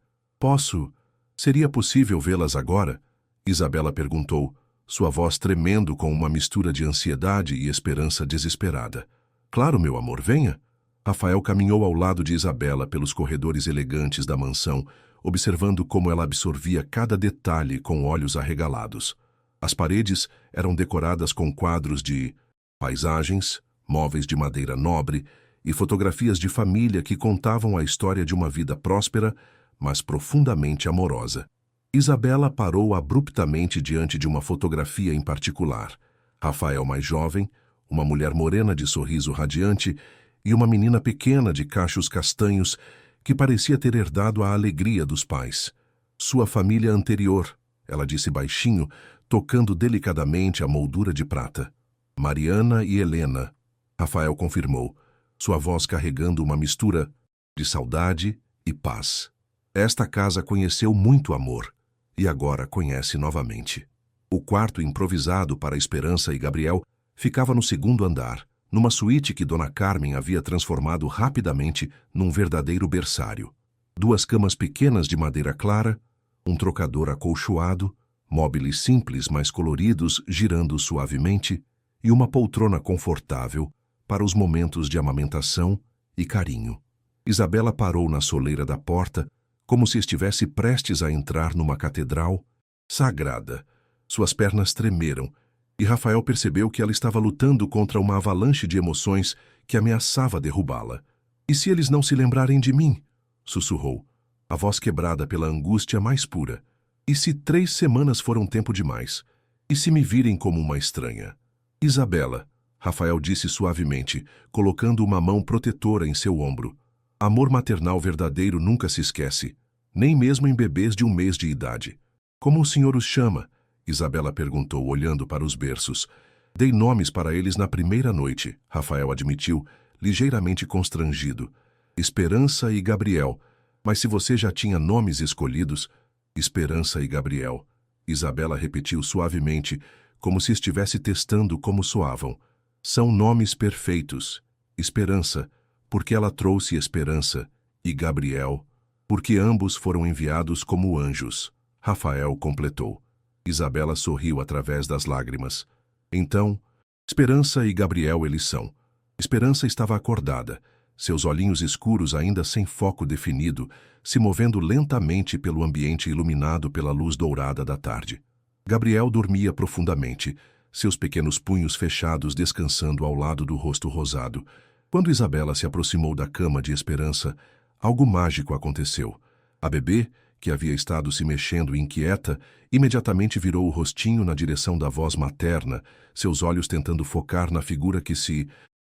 Seria possível vê-las agora? Isabela perguntou, sua voz tremendo com uma mistura de ansiedade e esperança desesperada. Claro, meu amor, venha. Rafael caminhou ao lado de Isabela pelos corredores elegantes da mansão, observando como ela absorvia cada detalhe com olhos arregalados. As paredes eram decoradas com quadros de paisagens, móveis de madeira nobre e fotografias de família que contavam a história de uma vida próspera, mas profundamente amorosa. Isabela parou abruptamente diante de uma fotografia em particular. Rafael mais jovem, uma mulher morena de sorriso radiante e uma menina pequena de cachos castanhos que parecia ter herdado a alegria dos pais. Sua família anterior, ela disse baixinho, tocando delicadamente a moldura de prata. Mariana e Helena, Rafael confirmou, sua voz carregando uma mistura de saudade e paz. Esta casa conheceu muito amor e agora conhece novamente. O quarto improvisado para Esperança e Gabriel ficava no 2º andar, numa suíte que Dona Carmen havia transformado rapidamente num verdadeiro berçário. 2 camas pequenas de madeira clara, um trocador acolchoado, móveis simples mas coloridos girando suavemente e uma poltrona confortável para os momentos de amamentação e carinho. Isabela parou na soleira da porta, como se estivesse prestes a entrar numa catedral sagrada. Suas pernas tremeram, e Rafael percebeu que ela estava lutando contra uma avalanche de emoções que ameaçava derrubá-la. E se eles não se lembrarem de mim? Sussurrou, a voz quebrada pela angústia mais pura. E se 3 semanas foram tempo demais? E se me virem como uma estranha? Isabela, Rafael disse suavemente, colocando uma mão protetora em seu ombro. Amor maternal verdadeiro nunca se esquece, nem mesmo em bebês de 1 mês de idade. Como o senhor os chama? Isabela perguntou, olhando para os berços. Dei nomes para eles na primeira noite, Rafael admitiu, ligeiramente constrangido. Esperança e Gabriel. Mas se você já tinha nomes escolhidos... Esperança e Gabriel. Isabela repetiu suavemente, como se estivesse testando como soavam. São nomes perfeitos. Esperança, porque ela trouxe esperança, e Gabriel, porque ambos foram enviados como anjos. Rafael completou. Isabela sorriu através das lágrimas. Então, Esperança e Gabriel eles são. Esperança estava acordada, seus olhinhos escuros ainda sem foco definido, se movendo lentamente pelo ambiente iluminado pela luz dourada da tarde. Gabriel dormia profundamente, seus pequenos punhos fechados descansando ao lado do rosto rosado. Quando Isabela se aproximou da cama de Esperança, algo mágico aconteceu. A bebê, que havia estado se mexendo inquieta, imediatamente virou o rostinho na direção da voz materna, seus olhos tentando focar na figura que se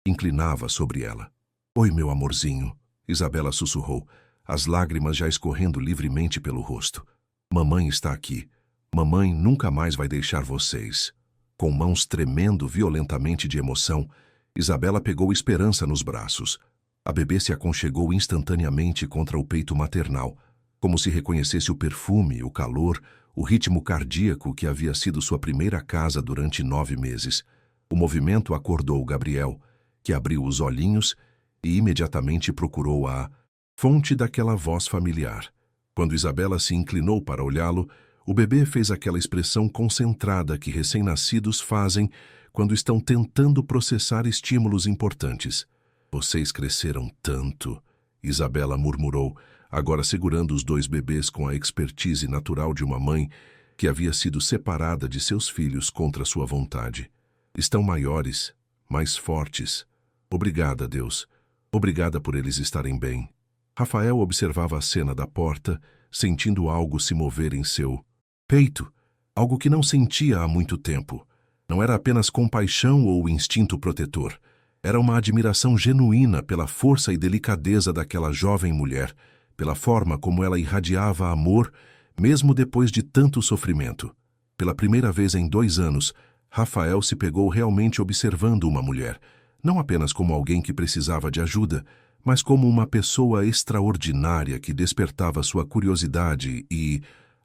inclinava sobre ela. Oi, meu amorzinho, Isabela sussurrou, as lágrimas já escorrendo livremente pelo rosto. Mamãe está aqui. Mamãe nunca mais vai deixar vocês. Com mãos tremendo violentamente de emoção, Isabela pegou Esperança nos braços. A bebê se aconchegou instantaneamente contra o peito maternal, como se reconhecesse o perfume, o calor, o ritmo cardíaco que havia sido sua primeira casa durante 9 meses. O movimento acordou Gabriel, que abriu os olhinhos e imediatamente procurou a fonte daquela voz familiar. Quando Isabela se inclinou para olhá-lo, o bebê fez aquela expressão concentrada que recém-nascidos fazem quando estão tentando processar estímulos importantes. Vocês cresceram tanto, Isabela murmurou, agora segurando os 2 bebês com a expertise natural de uma mãe que havia sido separada de seus filhos contra sua vontade. Estão maiores, mais fortes. Obrigada, Deus. Obrigada por eles estarem bem. Rafael observava a cena da porta, sentindo algo se mover em seu peito, algo que não sentia há muito tempo. Não era apenas compaixão ou instinto protetor. Era uma admiração genuína pela força e delicadeza daquela jovem mulher, pela forma como ela irradiava amor, mesmo depois de tanto sofrimento. Pela primeira vez em 2 anos, Rafael se pegou realmente observando uma mulher, não apenas como alguém que precisava de ajuda, mas como uma pessoa extraordinária que despertava sua curiosidade e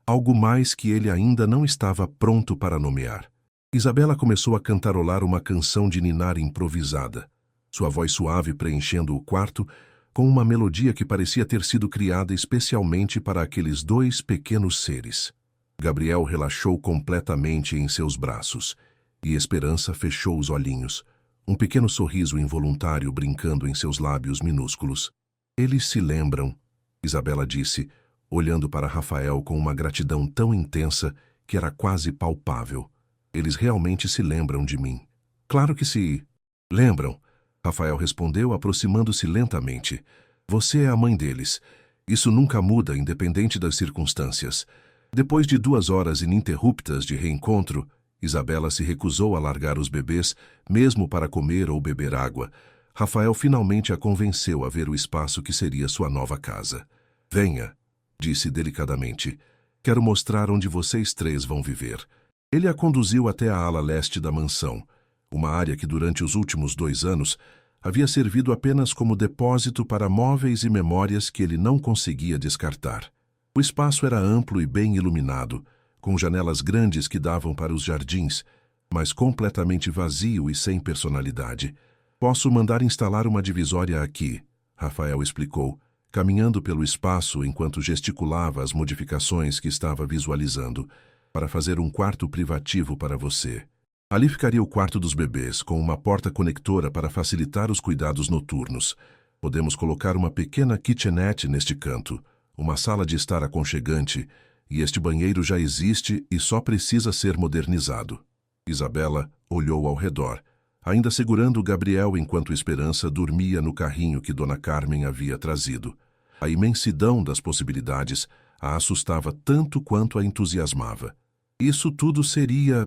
algo mais que ele ainda não estava pronto para nomear. Isabela começou a cantarolar uma canção de ninar improvisada, sua voz suave preenchendo o quarto com uma melodia que parecia ter sido criada especialmente para aqueles 2 pequenos seres. Gabriel relaxou completamente em seus braços, e Esperança fechou os olhinhos, um pequeno sorriso involuntário brincando em seus lábios minúsculos. Eles se lembram, Isabela disse, olhando para Rafael com uma gratidão tão intensa que era quase palpável. Eles realmente se lembram de mim. Claro que se lembram, Rafael respondeu, aproximando-se lentamente. Você é a mãe deles. Isso nunca muda, independente das circunstâncias. Depois de 2 horas ininterruptas de reencontro, Isabela se recusou a largar os bebês, mesmo para comer ou beber água. Rafael finalmente a convenceu a ver o espaço que seria sua nova casa. Venha, disse delicadamente. Quero mostrar onde vocês 3 vão viver. Ele a conduziu até a ala leste da mansão, uma área que durante os últimos 2 anos havia servido apenas como depósito para móveis e memórias que ele não conseguia descartar. O espaço era amplo e bem iluminado, com janelas grandes que davam para os jardins, mas completamente vazio e sem personalidade. Posso mandar instalar uma divisória aqui, Rafael explicou, caminhando pelo espaço enquanto gesticulava as modificações que estava visualizando, para fazer um quarto privativo para você. Ali ficaria o quarto dos bebês, com uma porta conectora para facilitar os cuidados noturnos. Podemos colocar uma pequena kitchenette neste canto, uma sala de estar aconchegante, e este banheiro já existe e só precisa ser modernizado. Isabela olhou ao redor, ainda segurando Gabriel enquanto Esperança dormia no carrinho que Dona Carmen havia trazido. A imensidão das possibilidades a assustava tanto quanto a entusiasmava. Isso tudo seria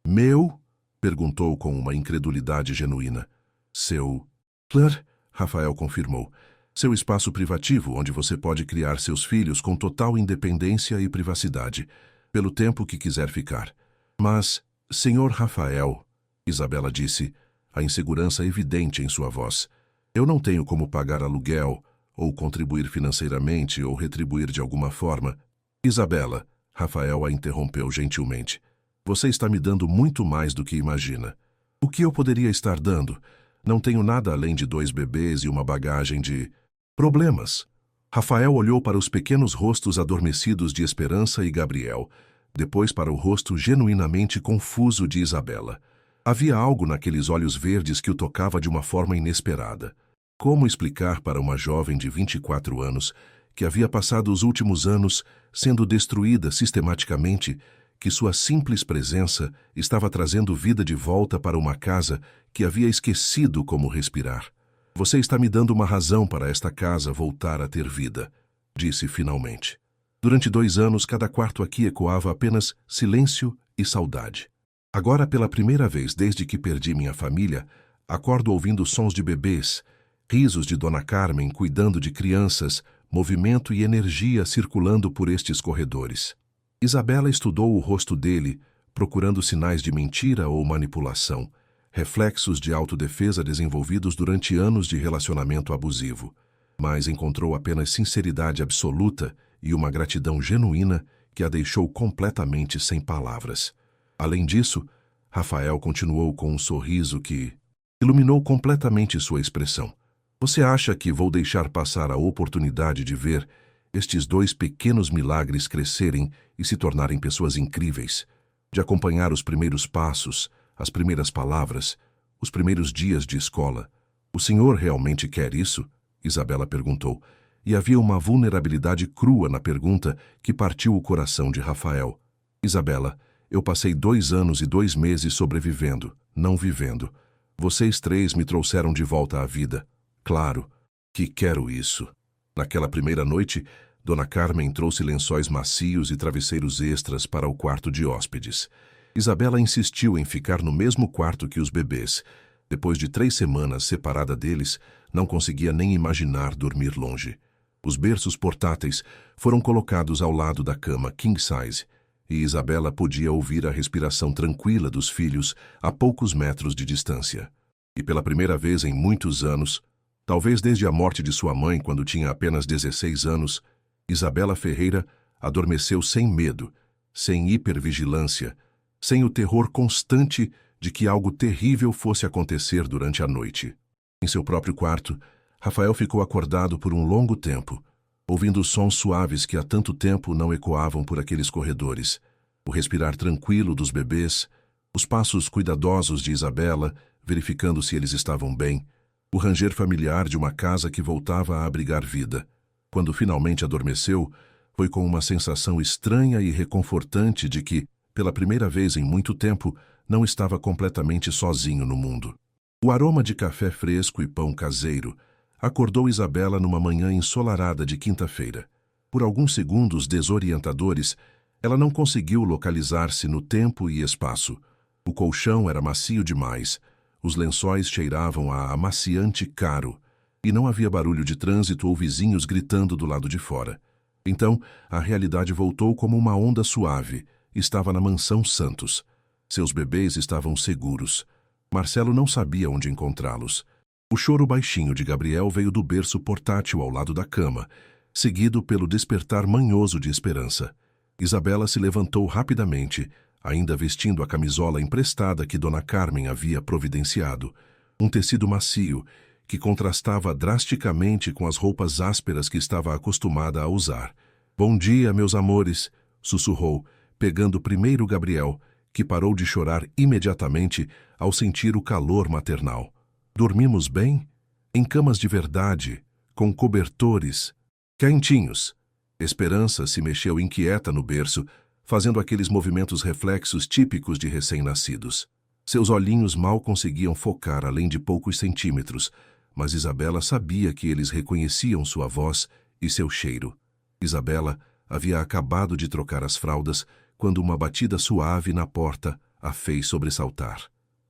meu? Perguntou com uma incredulidade genuína. Seu... Claro, Rafael confirmou. Seu espaço privativo, onde você pode criar seus filhos com total independência e privacidade, pelo tempo que quiser ficar. Mas, senhor Rafael, Isabela disse, a insegurança evidente em sua voz, eu não tenho como pagar aluguel, ou contribuir financeiramente, ou retribuir de alguma forma. Isabela, Rafael a interrompeu gentilmente. Você está me dando muito mais do que imagina. O que eu poderia estar dando? Não tenho nada além de 2 bebês e uma bagagem de... problemas. Rafael olhou para os pequenos rostos adormecidos de Esperança e Gabriel, depois para o rosto genuinamente confuso de Isabela. Havia algo naqueles olhos verdes que o tocava de uma forma inesperada. Como explicar para uma jovem de 24 anos, que havia passado os últimos anos sendo destruída sistematicamente, que sua simples presença estava trazendo vida de volta para uma casa que havia esquecido como respirar? Você está me dando uma razão para esta casa voltar a ter vida, disse finalmente. Durante 2 anos, cada quarto aqui ecoava apenas silêncio e saudade. Agora, pela primeira vez desde que perdi minha família, acordo ouvindo sons de bebês, risos de Dona Carmen cuidando de crianças, movimento e energia circulando por estes corredores. Isabela estudou o rosto dele, procurando sinais de mentira ou manipulação, reflexos de autodefesa desenvolvidos durante anos de relacionamento abusivo, mas encontrou apenas sinceridade absoluta e uma gratidão genuína que a deixou completamente sem palavras. Além disso, Rafael continuou com um sorriso que iluminou completamente sua expressão. Você acha que vou deixar passar a oportunidade de ver estes 2 pequenos milagres crescerem e se tornarem pessoas incríveis, de acompanhar os primeiros passos, as primeiras palavras, os primeiros dias de escola? O senhor realmente quer isso? Isabela perguntou, e havia uma vulnerabilidade crua na pergunta que partiu o coração de Rafael. Isabela, eu passei 2 anos e 2 meses sobrevivendo, não vivendo. Vocês 3 me trouxeram de volta à vida. Claro que quero isso. Naquela primeira noite, Dona Carmen trouxe lençóis macios e travesseiros extras para o quarto de hóspedes. Isabela insistiu em ficar no mesmo quarto que os bebês. Depois de 3 semanas separada deles, não conseguia nem imaginar dormir longe. Os berços portáteis foram colocados ao lado da cama king size, e Isabela podia ouvir a respiração tranquila dos filhos a poucos metros de distância. E pela primeira vez em muitos anos, talvez desde a morte de sua mãe quando tinha apenas 16 anos, Isabela Ferreira adormeceu sem medo, sem hipervigilância, sem o terror constante de que algo terrível fosse acontecer durante a noite. Em seu próprio quarto, Rafael ficou acordado por um longo tempo, ouvindo os sons suaves que há tanto tempo não ecoavam por aqueles corredores, o respirar tranquilo dos bebês, os passos cuidadosos de Isabela, verificando se eles estavam bem, o ranger familiar de uma casa que voltava a abrigar vida. Quando finalmente adormeceu, foi com uma sensação estranha e reconfortante de que, pela primeira vez em muito tempo, não estava completamente sozinho no mundo. O aroma de café fresco e pão caseiro acordou Isabela numa manhã ensolarada de quinta-feira. Por alguns segundos desorientadores, ela não conseguiu localizar-se no tempo e espaço. O colchão era macio demais, os lençóis cheiravam a amaciante caro, e não havia barulho de trânsito ou vizinhos gritando do lado de fora. Então, a realidade voltou como uma onda suave. Estava na mansão Santos. Seus bebês estavam seguros. Marcelo não sabia onde encontrá-los. O choro baixinho de Gabriel veio do berço portátil ao lado da cama, seguido pelo despertar manhoso de Esperança. Isabela se levantou rapidamente, ainda vestindo a camisola emprestada que Dona Carmen havia providenciado, um tecido macio, que contrastava drasticamente com as roupas ásperas que estava acostumada a usar. "Bom dia, meus amores", sussurrou, pegando primeiro Gabriel, que parou de chorar imediatamente ao sentir o calor maternal. "Dormimos bem? Em camas de verdade, com cobertores, quentinhos." Esperança se mexeu inquieta no berço, fazendo aqueles movimentos reflexos típicos de recém-nascidos. Seus olhinhos mal conseguiam focar além de poucos centímetros, mas Isabela sabia que eles reconheciam sua voz e seu cheiro. Isabela havia acabado de trocar as fraldas quando uma batida suave na porta a fez sobressaltar.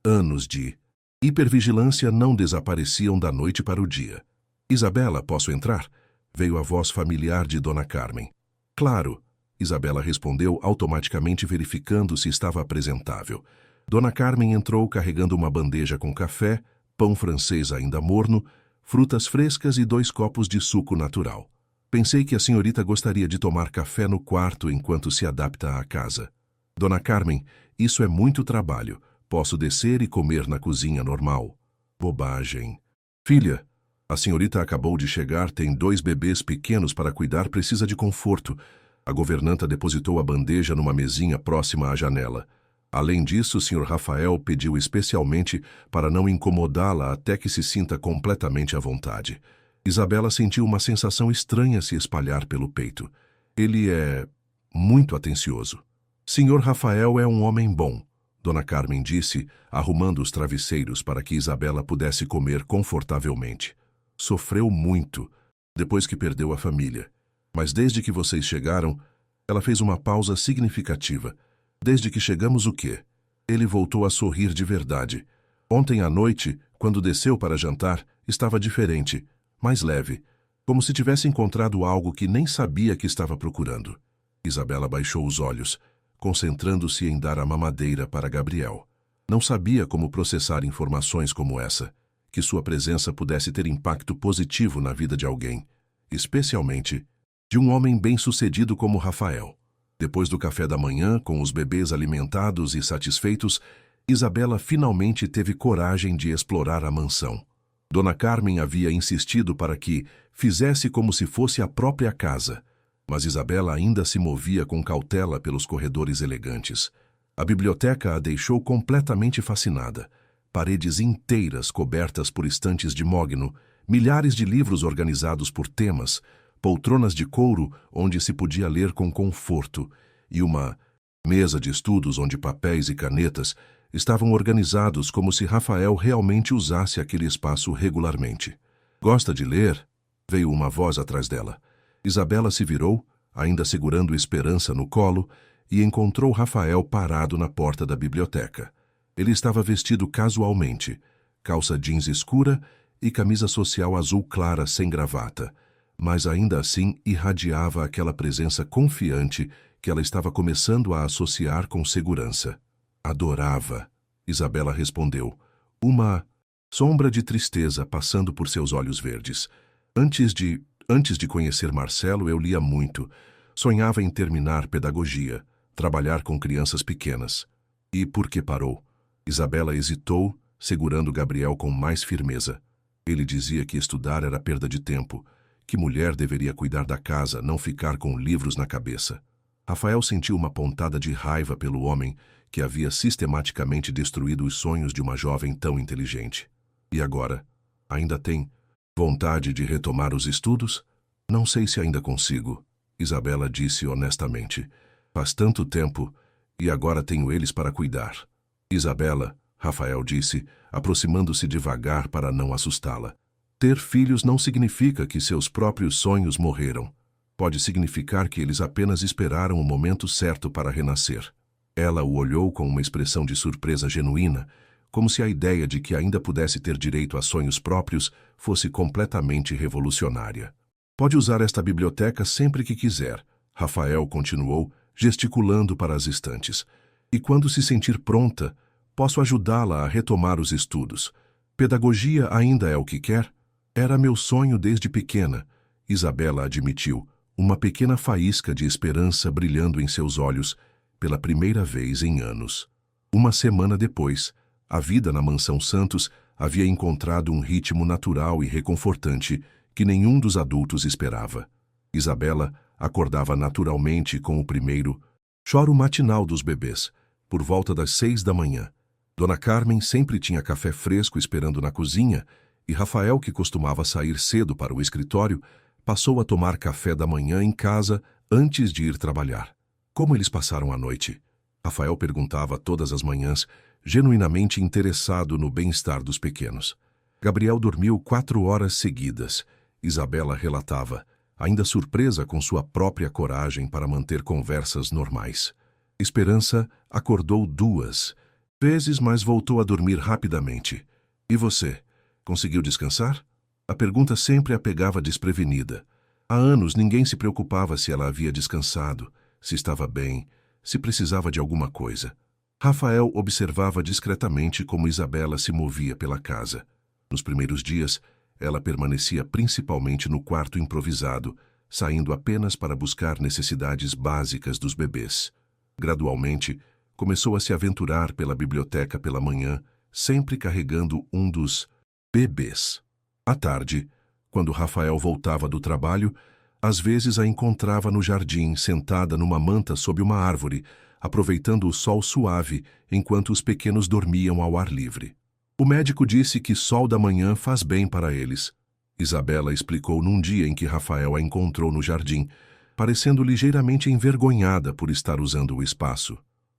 Anos de hipervigilância não desapareciam da noite para o dia. Isabela, posso entrar? Veio a voz familiar de Dona Carmen. Claro, Isabela respondeu automaticamente verificando se estava apresentável. Dona Carmen entrou carregando uma bandeja com café, pão francês ainda morno, frutas frescas e 2 copos de suco natural. Pensei que a senhorita gostaria de tomar café no quarto enquanto se adapta à casa. Dona Carmen, isso é muito trabalho. Posso descer e comer na cozinha normal. Bobagem. Filha, a senhorita acabou de chegar, tem 2 bebês pequenos para cuidar, precisa de conforto. A governanta depositou a bandeja numa mesinha próxima à janela. Além disso, o Sr. Rafael pediu especialmente para não incomodá-la até que se sinta completamente à vontade. Isabela sentiu uma sensação estranha se espalhar pelo peito. Ele é muito atencioso. Sr. Rafael é um homem bom, Dona Carmen disse, arrumando os travesseiros para que Isabela pudesse comer confortavelmente. Sofreu muito, depois que perdeu a família. Mas desde que vocês chegaram, ela fez uma pausa significativa. Desde que chegamos o quê? Ele voltou a sorrir de verdade. Ontem à noite, quando desceu para jantar, estava diferente, mais leve, como se tivesse encontrado algo que nem sabia que estava procurando. Isabela baixou os olhos, concentrando-se em dar a mamadeira para Gabriel. Não sabia como processar informações como essa, que sua presença pudesse ter impacto positivo na vida de alguém, especialmente de um homem bem-sucedido como Rafael. Depois do café da manhã, com os bebês alimentados e satisfeitos, Isabela finalmente teve coragem de explorar a mansão. Dona Carmen havia insistido para que fizesse como se fosse a própria casa, mas Isabela ainda se movia com cautela pelos corredores elegantes. A biblioteca a deixou completamente fascinada. Paredes inteiras cobertas por estantes de mogno, milhares de livros organizados por temas, poltronas de couro onde se podia ler com conforto e uma mesa de estudos onde papéis e canetas estavam organizados como se Rafael realmente usasse aquele espaço regularmente. Gosta de ler? Veio uma voz atrás dela. Isabela se virou, ainda segurando Esperança no colo, e encontrou Rafael parado na porta da biblioteca. Ele estava vestido casualmente, calça jeans escura e camisa social azul clara sem gravata, mas ainda assim irradiava aquela presença confiante que ela estava começando a associar com segurança. Adorava, Isabela respondeu, uma sombra de tristeza passando por seus olhos verdes. Antes de conhecer Marcelo, eu lia muito. Sonhava em terminar pedagogia, trabalhar com crianças pequenas. E por que parou? Isabela hesitou, segurando Gabriel com mais firmeza. Ele dizia que estudar era perda de tempo, que mulher deveria cuidar da casa, não ficar com livros na cabeça. Rafael sentiu uma pontada de raiva pelo homem que havia sistematicamente destruído os sonhos de uma jovem tão inteligente. E agora? Ainda tem vontade de retomar os estudos? Não sei se ainda consigo, Isabela disse honestamente. Faz tanto tempo, e agora tenho eles para cuidar. Isabela, Rafael disse, aproximando-se devagar para não assustá-la. Ter filhos não significa que seus próprios sonhos morreram. Pode significar que eles apenas esperaram o momento certo para renascer. Ela o olhou com uma expressão de surpresa genuína, como se a ideia de que ainda pudesse ter direito a sonhos próprios fosse completamente revolucionária. Pode usar esta biblioteca sempre que quiser, Rafael continuou, gesticulando para as estantes. E quando se sentir pronta, posso ajudá-la a retomar os estudos. Pedagogia ainda é o que quer? Era meu sonho desde pequena, Isabela admitiu, uma pequena faísca de esperança brilhando em seus olhos pela primeira vez em anos. Uma semana depois, a vida na Mansão Santos havia encontrado um ritmo natural e reconfortante que nenhum dos adultos esperava. Isabela acordava naturalmente com o primeiro choro matinal dos bebês, por volta das 6 da manhã. Dona Carmen sempre tinha café fresco esperando na cozinha e Rafael, que costumava sair cedo para o escritório, passou a tomar café da manhã em casa antes de ir trabalhar. Como eles passaram a noite? Rafael perguntava todas as manhãs, genuinamente interessado no bem-estar dos pequenos. Gabriel dormiu 4 horas seguidas. Isabela relatava, ainda surpresa com sua própria coragem para manter conversas normais. Esperança acordou 2, vezes, mas voltou a dormir rapidamente. E você? Conseguiu descansar? A pergunta sempre a pegava desprevenida. Há anos ninguém se preocupava se ela havia descansado, se estava bem, se precisava de alguma coisa. Rafael observava discretamente como Isabela se movia pela casa. Nos primeiros dias, ela permanecia principalmente no quarto improvisado, saindo apenas para buscar necessidades básicas dos bebês. Gradualmente, começou a se aventurar pela biblioteca pela manhã, sempre carregando um dos bebês. À tarde, quando Rafael voltava do trabalho, às vezes a encontrava no jardim, sentada numa manta sob uma árvore, aproveitando o sol suave enquanto os pequenos dormiam ao ar livre. O médico disse que sol da manhã faz bem para eles. Isabela explicou num dia em que Rafael a encontrou no jardim, parecendo ligeiramente envergonhada por estar usando o espaço.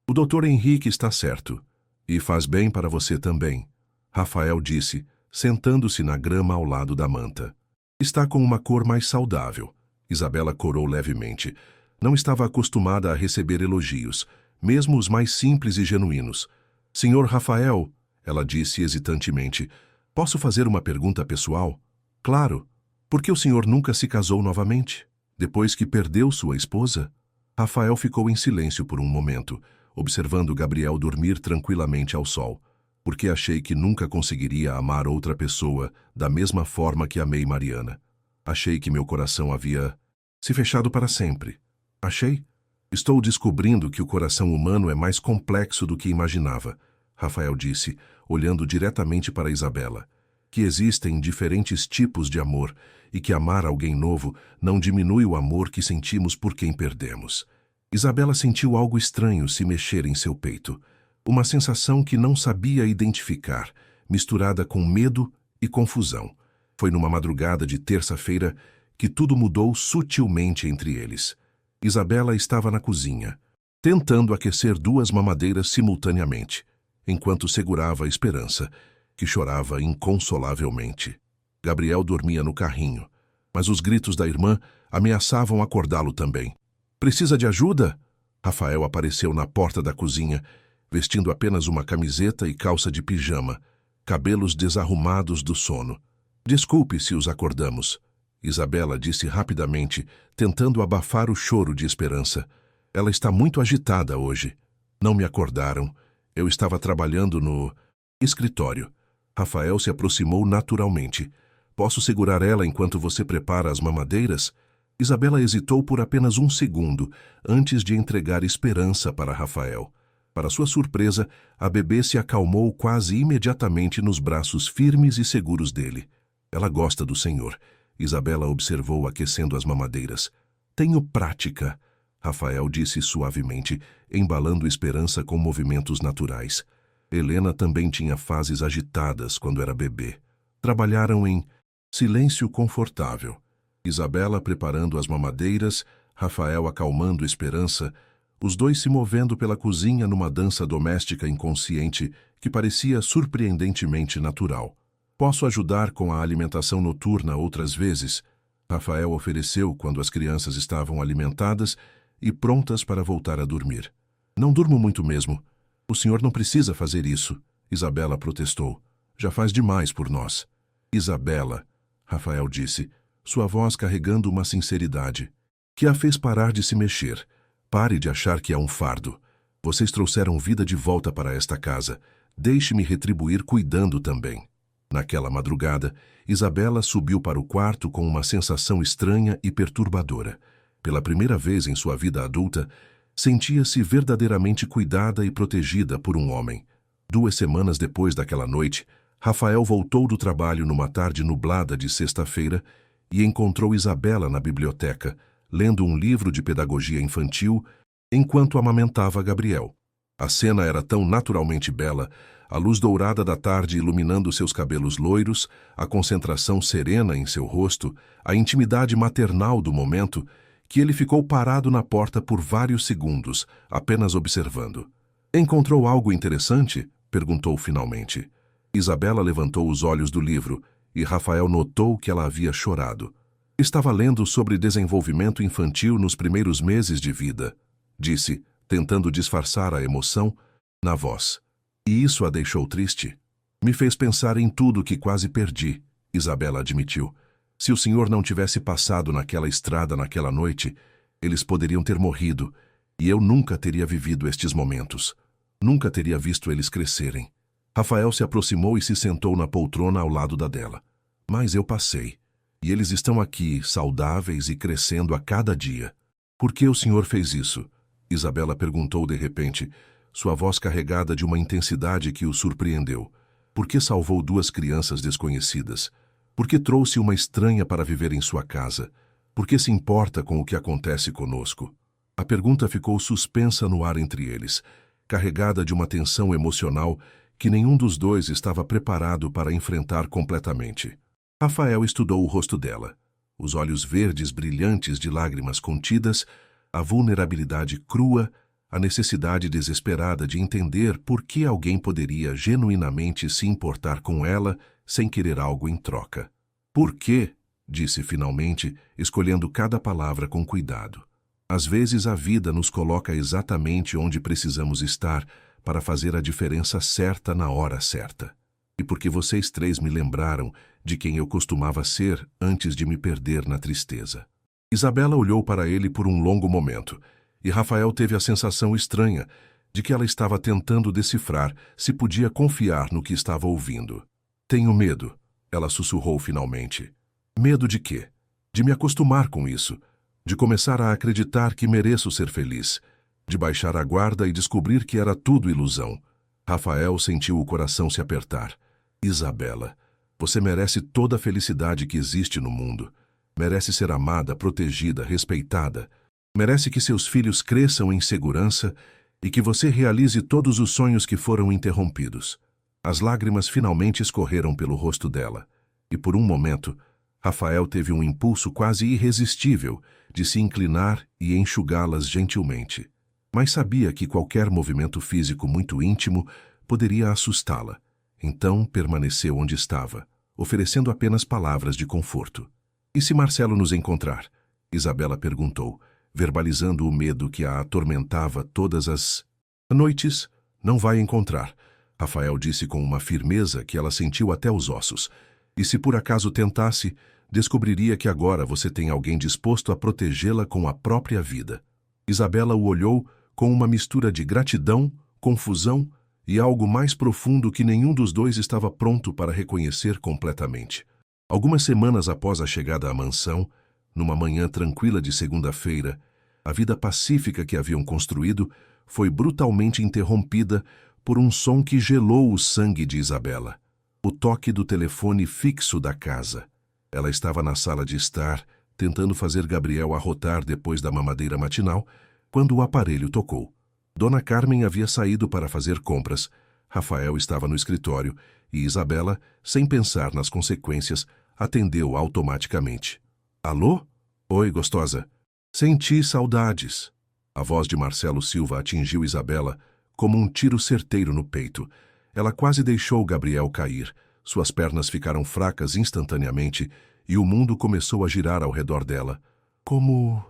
O Dr. Henrique está certo. E faz bem para você também, Rafael disse, sentando-se na grama ao lado da manta. Está com uma cor mais saudável. Isabela corou levemente. Não estava acostumada a receber elogios, mesmo os mais simples e genuínos. Senhor Rafael, ela disse hesitantemente, posso fazer uma pergunta pessoal? Claro. Por que o senhor nunca se casou novamente? Depois que perdeu sua esposa? Rafael ficou em silêncio por um momento, observando Gabriel dormir tranquilamente ao sol. Porque achei que nunca conseguiria amar outra pessoa da mesma forma que amei Mariana. Achei que meu coração havia se fechado para sempre. Achei? Estou descobrindo que o coração humano é mais complexo do que imaginava, Rafael disse, olhando diretamente para Isabela. Que existem diferentes tipos de amor e que amar alguém novo não diminui o amor que sentimos por quem perdemos. Isabela sentiu algo estranho se mexer em seu peito. Uma sensação que não sabia identificar, misturada com medo e confusão. Foi numa madrugada de terça-feira que tudo mudou sutilmente entre eles. Isabela estava na cozinha, tentando aquecer duas mamadeiras simultaneamente, enquanto segurava a Esperança, que chorava inconsolavelmente. Gabriel dormia no carrinho, mas os gritos da irmã ameaçavam acordá-lo também. Precisa de ajuda? Rafael apareceu na porta da cozinha, vestindo apenas uma camiseta e calça de pijama, cabelos desarrumados do sono. Desculpe se os acordamos, Isabela disse rapidamente, tentando abafar o choro de Esperança. Ela está muito agitada hoje. Não me acordaram. Eu estava trabalhando no escritório. Rafael se aproximou naturalmente. Posso segurar ela enquanto você prepara as mamadeiras? Isabela hesitou por apenas um segundo, antes de entregar Esperança para Rafael. Para sua surpresa, a bebê se acalmou quase imediatamente nos braços firmes e seguros dele. Ela gosta do senhor, Isabela observou aquecendo as mamadeiras. Tenho prática, Rafael disse suavemente, embalando Esperança com movimentos naturais. Helena também tinha fases agitadas quando era bebê. Trabalharam em silêncio confortável. Isabela preparando as mamadeiras, Rafael acalmando Esperança, os dois se movendo pela cozinha numa dança doméstica inconsciente que parecia surpreendentemente natural. Posso ajudar com a alimentação noturna outras vezes? Rafael ofereceu quando as crianças estavam alimentadas e prontas para voltar a dormir. Não durmo muito mesmo. O senhor não precisa fazer isso, Isabela protestou. Já faz demais por nós. Isabela, Rafael disse, sua voz carregando uma sinceridade, que a fez parar de se mexer. Pare de achar que é um fardo. Vocês trouxeram vida de volta para esta casa. Deixe-me retribuir cuidando também. Naquela madrugada, Isabela subiu para o quarto com uma sensação estranha e perturbadora. Pela primeira vez em sua vida adulta, sentia-se verdadeiramente cuidada e protegida por um homem. 2 semanas depois daquela noite, Rafael voltou do trabalho numa tarde nublada de sexta-feira e encontrou Isabela na biblioteca, lendo um livro de pedagogia infantil enquanto amamentava Gabriel. A cena era tão naturalmente bela, a luz dourada da tarde iluminando seus cabelos loiros, a concentração serena em seu rosto, a intimidade maternal do momento, que ele ficou parado na porta por vários segundos, apenas observando. Encontrou algo interessante? Perguntou finalmente. Isabela levantou os olhos do livro e Rafael notou que ela havia chorado. Estava lendo sobre desenvolvimento infantil nos primeiros meses de vida, disse, tentando disfarçar a emoção na voz. E isso a deixou triste? Me fez pensar em tudo que quase perdi, Isabela admitiu. Se o senhor não tivesse passado naquela estrada naquela noite, eles poderiam ter morrido, e eu nunca teria vivido estes momentos. Nunca teria visto eles crescerem. Rafael se aproximou e se sentou na poltrona ao lado da dela. Mas eu passei. E eles estão aqui, saudáveis e crescendo a cada dia. Por que o senhor fez isso? Isabela perguntou de repente, sua voz carregada de uma intensidade que o surpreendeu. Por que salvou duas crianças desconhecidas? Por que trouxe uma estranha para viver em sua casa? Por que se importa com o que acontece conosco? A pergunta ficou suspensa no ar entre eles, carregada de uma tensão emocional que nenhum dos dois estava preparado para enfrentar completamente. Rafael estudou o rosto dela. Os olhos verdes brilhantes de lágrimas contidas, a vulnerabilidade crua, a necessidade desesperada de entender por que alguém poderia genuinamente se importar com ela sem querer algo em troca. Por quê? Disse finalmente, escolhendo cada palavra com cuidado. Às vezes a vida nos coloca exatamente onde precisamos estar para fazer a diferença certa na hora certa. E porque vocês três me lembraram de quem eu costumava ser antes de me perder na tristeza. Isabela olhou para ele por um longo momento, e Rafael teve a sensação estranha de que ela estava tentando decifrar se podia confiar no que estava ouvindo. Tenho medo, ela sussurrou finalmente. Medo de quê? De me acostumar com isso, de começar a acreditar que mereço ser feliz, de baixar a guarda e descobrir que era tudo ilusão. Rafael sentiu o coração se apertar. Isabela, você merece toda a felicidade que existe no mundo. Merece ser amada, protegida, respeitada. Merece que seus filhos cresçam em segurança e que você realize todos os sonhos que foram interrompidos. As lágrimas finalmente escorreram pelo rosto dela, e por um momento, Rafael teve um impulso quase irresistível de se inclinar e enxugá-las gentilmente. Mas sabia que qualquer movimento físico muito íntimo poderia assustá-la. Então permaneceu onde estava, oferecendo apenas palavras de conforto. E se Marcelo nos encontrar? Isabela perguntou, verbalizando o medo que a atormentava todas as noites. Não vai encontrar, Rafael disse com uma firmeza que ela sentiu até os ossos. E se por acaso tentasse, descobriria que agora você tem alguém disposto a protegê-la com a própria vida. Isabela o olhou com uma mistura de gratidão, confusão e algo mais profundo que nenhum dos dois estava pronto para reconhecer completamente. Algumas semanas após a chegada à mansão, numa manhã tranquila de segunda-feira, a vida pacífica que haviam construído foi brutalmente interrompida por um som que gelou o sangue de Isabela. O toque do telefone fixo da casa. Ela estava na sala de estar, tentando fazer Gabriel arrotar depois da mamadeira matinal, quando o aparelho tocou. Dona Carmen havia saído para fazer compras, Rafael estava no escritório e Isabela, sem pensar nas consequências, atendeu automaticamente. Alô? Oi, gostosa. Senti saudades. A voz de Marcelo Silva atingiu Isabela como um tiro certeiro no peito. Ela quase deixou Gabriel cair. Suas pernas ficaram fracas instantaneamente e o mundo começou a girar ao redor dela. Como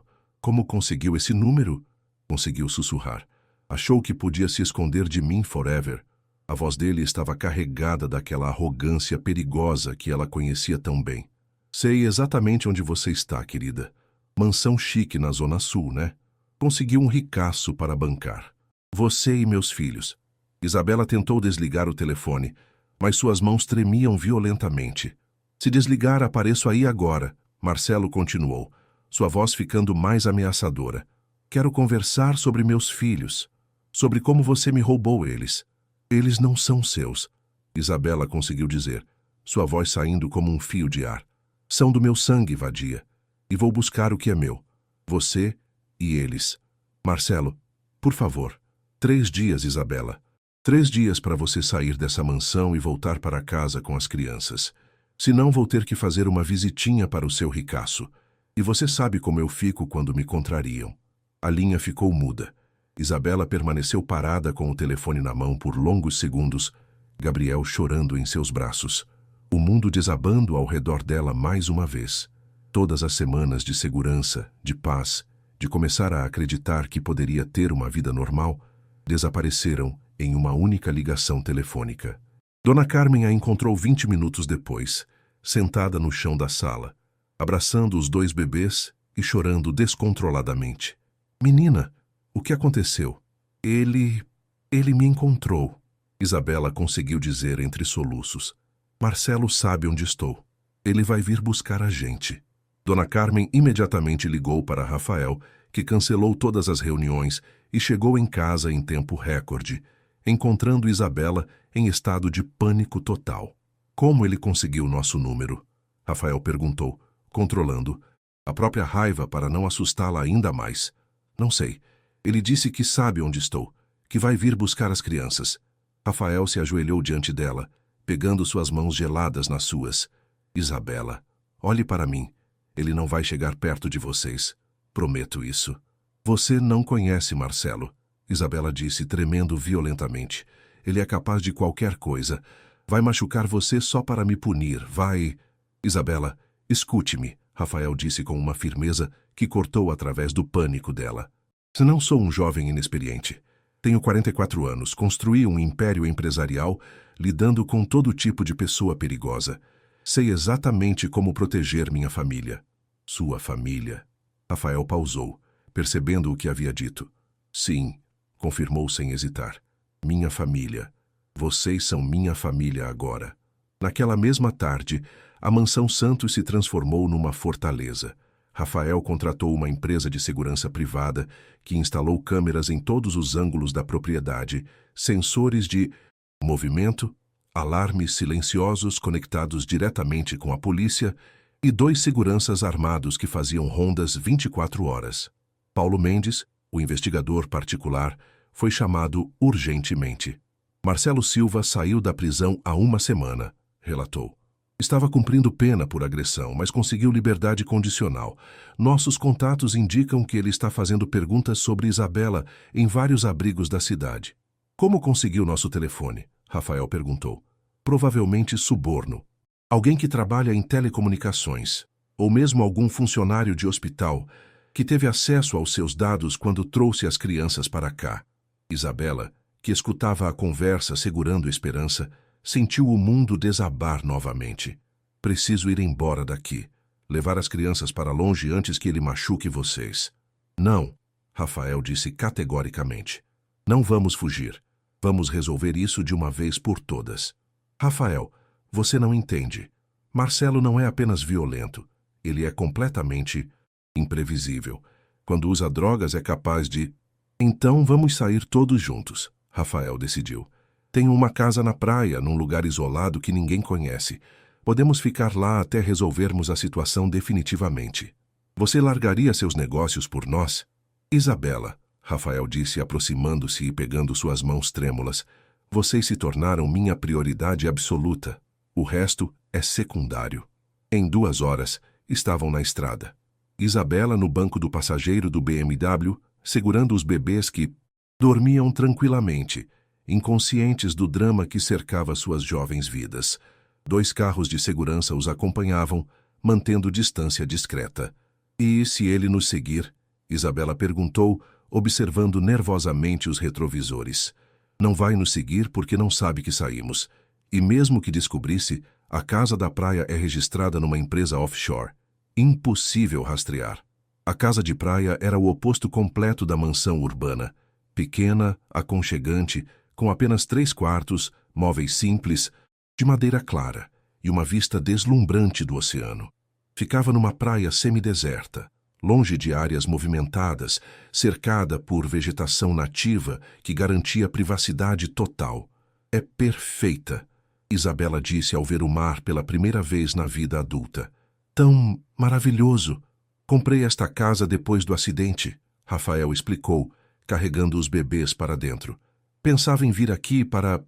conseguiu esse número? Conseguiu sussurrar. Achou que podia se esconder de mim forever. A voz dele estava carregada daquela arrogância perigosa que ela conhecia tão bem. Sei exatamente onde você está, querida. Mansão chique na Zona Sul, né? Conseguiu um ricaço para bancar. Você e meus filhos. Isabela tentou desligar o telefone, mas suas mãos tremiam violentamente. Se desligar, apareço aí agora, Marcelo continuou, sua voz ficando mais ameaçadora. Quero conversar sobre meus filhos, sobre como você me roubou eles. Eles não são seus, Isabela conseguiu dizer, sua voz saindo como um fio de ar. São do meu sangue, vadia, e vou buscar o que é meu. Você e eles. Marcelo, por favor. 3 dias, Isabela. 3 dias para você sair dessa mansão e voltar para casa com as crianças. Senão vou ter que fazer uma visitinha para o seu ricaço. E você sabe como eu fico quando me contrariam. A linha ficou muda. Isabela permaneceu parada com o telefone na mão por longos segundos, Gabriel chorando em seus braços. O mundo desabando ao redor dela mais uma vez. Todas as semanas de segurança, de paz, de começar a acreditar que poderia ter uma vida normal, desapareceram em uma única ligação telefônica. Dona Carmen a encontrou 20 minutos depois, sentada no chão da sala, abraçando os 2 bebês e chorando descontroladamente. Menina, o que aconteceu? Ele me encontrou. Isabela conseguiu dizer entre soluços. Marcelo sabe onde estou. Ele vai vir buscar a gente. Dona Carmen imediatamente ligou para Rafael, que cancelou todas as reuniões e chegou em casa em tempo recorde, encontrando Isabela em estado de pânico total. Como ele conseguiu nosso número? Rafael perguntou, controlando a própria raiva para não assustá-la ainda mais. Não sei. Ele disse que sabe onde estou, que vai vir buscar as crianças. Rafael se ajoelhou diante dela, pegando suas mãos geladas nas suas. Isabela, olhe para mim. Ele não vai chegar perto de vocês. Prometo isso. Você não conhece Marcelo, Isabela disse, tremendo violentamente. Ele é capaz de qualquer coisa. Vai machucar você só para me punir. Vai... Isabela, escute-me, Rafael disse com uma firmeza que cortou através do pânico dela. Não sou um jovem inexperiente. Tenho 44 anos, construí um império empresarial lidando com todo tipo de pessoa perigosa. Sei exatamente como proteger minha família. Sua família. Rafael pausou, percebendo o que havia dito. Sim, confirmou sem hesitar. Minha família. Vocês são minha família agora. Naquela mesma tarde, a Mansão Santos se transformou numa fortaleza. Rafael contratou uma empresa de segurança privada que instalou câmeras em todos os ângulos da propriedade, sensores de movimento, alarmes silenciosos conectados diretamente com a polícia e 2 seguranças armados que faziam rondas 24 horas. Paulo Mendes, o investigador particular, foi chamado urgentemente. Marcelo Silva saiu da prisão há 1 semana, relatou. Estava cumprindo pena por agressão, mas conseguiu liberdade condicional. Nossos contatos indicam que ele está fazendo perguntas sobre Isabela em vários abrigos da cidade. Como conseguiu nosso telefone? Rafael perguntou. Provavelmente suborno. Alguém que trabalha em telecomunicações, ou mesmo algum funcionário de hospital que teve acesso aos seus dados quando trouxe as crianças para cá. Isabela, que escutava a conversa segurando esperança, sentiu o mundo desabar novamente. Preciso ir embora daqui. Levar as crianças para longe antes que ele machuque vocês. Não, Rafael disse categoricamente. Não vamos fugir. Vamos resolver isso de uma vez por todas. Rafael, você não entende. Marcelo não é apenas violento. Ele é completamente imprevisível. Quando usa drogas é capaz de... Então vamos sair todos juntos, Rafael decidiu. Tenho uma casa na praia, num lugar isolado que ninguém conhece. Podemos ficar lá até resolvermos a situação definitivamente. Você largaria seus negócios por nós? Isabela, Rafael disse aproximando-se e pegando suas mãos trêmulas. Vocês se tornaram minha prioridade absoluta. O resto é secundário. Em 2 horas, estavam na estrada. Isabela no banco do passageiro do BMW, segurando os bebês que dormiam tranquilamente, inconscientes do drama que cercava suas jovens vidas. 2 carros de segurança os acompanhavam, mantendo distância discreta. E se ele nos seguir? Isabela perguntou, observando nervosamente os retrovisores. Não vai nos seguir porque não sabe que saímos. E mesmo que descobrisse, a casa da praia é registrada numa empresa offshore. Impossível rastrear. A casa de praia era o oposto completo da mansão urbana. Pequena, aconchegante, com apenas 3 quartos, móveis simples, de madeira clara e uma vista deslumbrante do oceano. Ficava numa praia semideserta, longe de áreas movimentadas, cercada por vegetação nativa que garantia privacidade total. É perfeita, Isabela disse ao ver o mar pela primeira vez na vida adulta. Tão maravilhoso. Comprei esta casa depois do acidente, Rafael explicou, carregando os bebês para dentro. Pensava em vir aqui para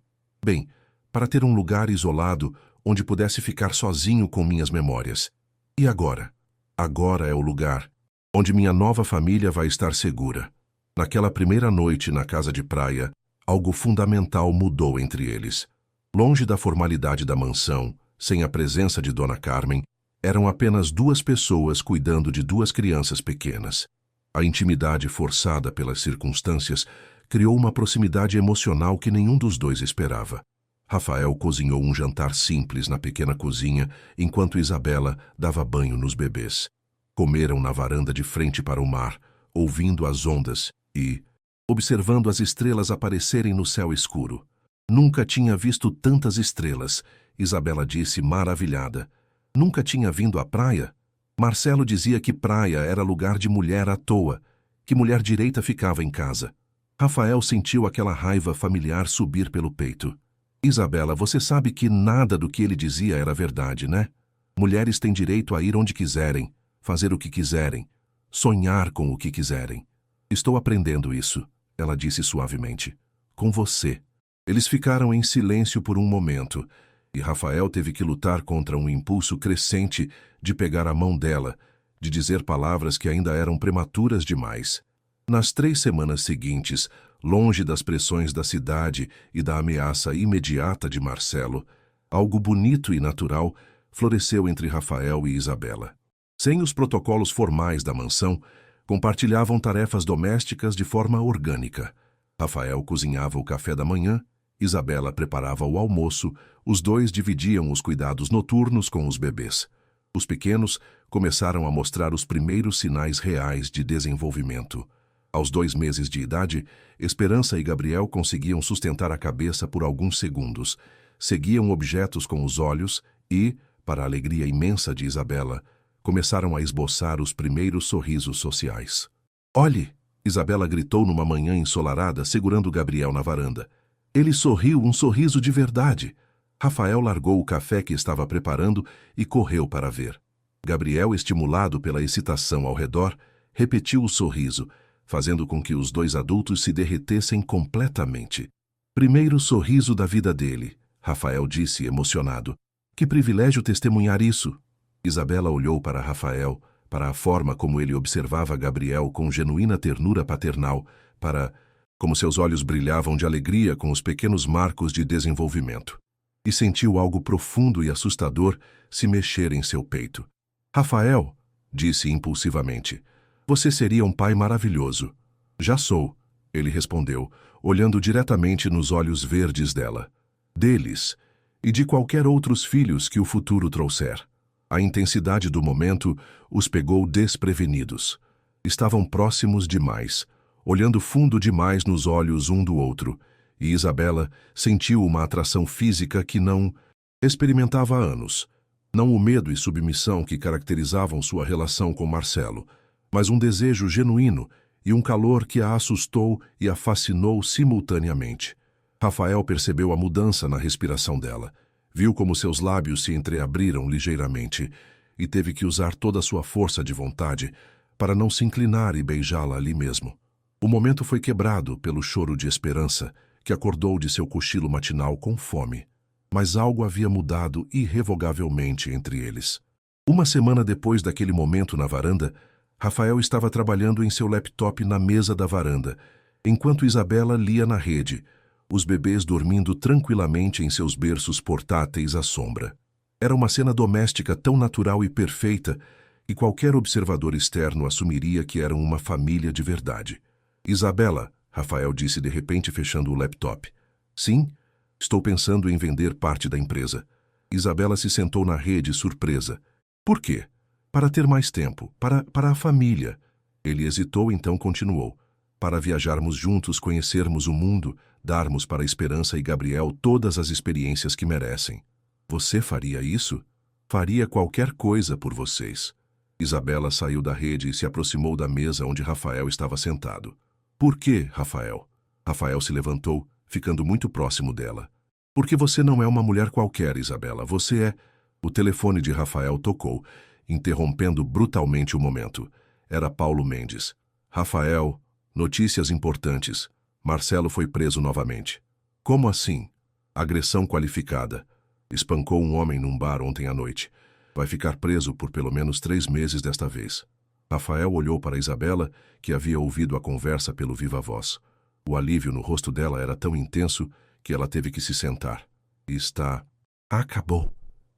ter um lugar isolado onde pudesse ficar sozinho com minhas memórias. E agora? Agora é o lugar onde minha nova família vai estar segura. Naquela primeira noite na casa de praia, algo fundamental mudou entre eles. Longe da formalidade da mansão, sem a presença de Dona Carmen, eram apenas 2 pessoas cuidando de 2 crianças pequenas. A intimidade forçada pelas circunstâncias criou uma proximidade emocional que nenhum dos dois esperava. Rafael cozinhou um jantar simples na pequena cozinha, enquanto Isabela dava banho nos bebês. Comeram na varanda de frente para o mar, ouvindo as ondas e observando as estrelas aparecerem no céu escuro. Nunca tinha visto tantas estrelas, Isabela disse maravilhada. Nunca tinha vindo à praia? Marcelo dizia que praia era lugar de mulher à toa, que mulher direita ficava em casa. Rafael sentiu aquela raiva familiar subir pelo peito. Isabela, você sabe que nada do que ele dizia era verdade, né? Mulheres têm direito a ir onde quiserem, fazer o que quiserem, sonhar com o que quiserem. Estou aprendendo isso, ela disse suavemente. Com você. Eles ficaram em silêncio por um momento, e Rafael teve que lutar contra um impulso crescente de pegar a mão dela, de dizer palavras que ainda eram prematuras demais. Nas 3 semanas seguintes, longe das pressões da cidade e da ameaça imediata de Marcelo, algo bonito e natural floresceu entre Rafael e Isabela. Sem os protocolos formais da mansão, compartilhavam tarefas domésticas de forma orgânica. Rafael cozinhava o café da manhã, Isabela preparava o almoço, os dois dividiam os cuidados noturnos com os bebês. Os pequenos começaram a mostrar os primeiros sinais reais de desenvolvimento. Aos 2 meses de idade, Esperança e Gabriel conseguiam sustentar a cabeça por alguns segundos, seguiam objetos com os olhos e, para a alegria imensa de Isabela, começaram a esboçar os primeiros sorrisos sociais. Olhe! Isabela gritou numa manhã ensolarada, segurando Gabriel na varanda. Ele sorriu um sorriso de verdade. Rafael largou o café que estava preparando e correu para ver. Gabriel, estimulado pela excitação ao redor, repetiu o sorriso, fazendo com que os 2 adultos se derretessem completamente. Primeiro sorriso da vida dele, Rafael disse emocionado. Que privilégio testemunhar isso! Isabela olhou para Rafael, para a forma como ele observava Gabriel com genuína ternura paternal, como seus olhos brilhavam de alegria com os pequenos marcos de desenvolvimento. E sentiu algo profundo e assustador se mexer em seu peito. Rafael, disse impulsivamente, você seria um pai maravilhoso. Já sou, ele respondeu, olhando diretamente nos olhos verdes dela. Deles, e de qualquer outros filhos que o futuro trouxer. A intensidade do momento os pegou desprevenidos. Estavam próximos demais, olhando fundo demais nos olhos um do outro, e Isabela sentiu uma atração física que não experimentava há anos. Não o medo e submissão que caracterizavam sua relação com Marcelo, mas um desejo genuíno e um calor que a assustou e a fascinou simultaneamente. Rafael percebeu a mudança na respiração dela. Viu como seus lábios se entreabriram ligeiramente e teve que usar toda a sua força de vontade para não se inclinar e beijá-la ali mesmo. O momento foi quebrado pelo choro de Esperança, que acordou de seu cochilo matinal com fome. Mas algo havia mudado irrevogavelmente entre eles. 1 semana depois daquele momento na varanda, Rafael estava trabalhando em seu laptop na mesa da varanda, enquanto Isabela lia na rede, os bebês dormindo tranquilamente em seus berços portáteis à sombra. Era uma cena doméstica tão natural e perfeita que qualquer observador externo assumiria que eram uma família de verdade. Isabela, Rafael disse de repente fechando o laptop. Sim, estou pensando em vender parte da empresa. Isabela se sentou na rede surpresa. Por quê? Para ter mais tempo, para a família. Ele hesitou, então continuou. Para viajarmos juntos, conhecermos o mundo, darmos para Esperança e Gabriel todas as experiências que merecem. Você faria isso? Faria qualquer coisa por vocês. Isabela saiu da rede e se aproximou da mesa onde Rafael estava sentado. Por quê, Rafael? Rafael se levantou, ficando muito próximo dela. Porque você não é uma mulher qualquer, Isabela. Você é... O telefone de Rafael tocou, interrompendo brutalmente o momento. Era Paulo Mendes. Rafael, notícias importantes. Marcelo foi preso novamente. Como assim? Agressão qualificada. Espancou um homem num bar ontem à noite. Vai ficar preso por pelo menos 3 meses desta vez. Rafael olhou para Isabela, que havia ouvido a conversa pelo viva-voz. O alívio no rosto dela era tão intenso que ela teve que se sentar. Acabou,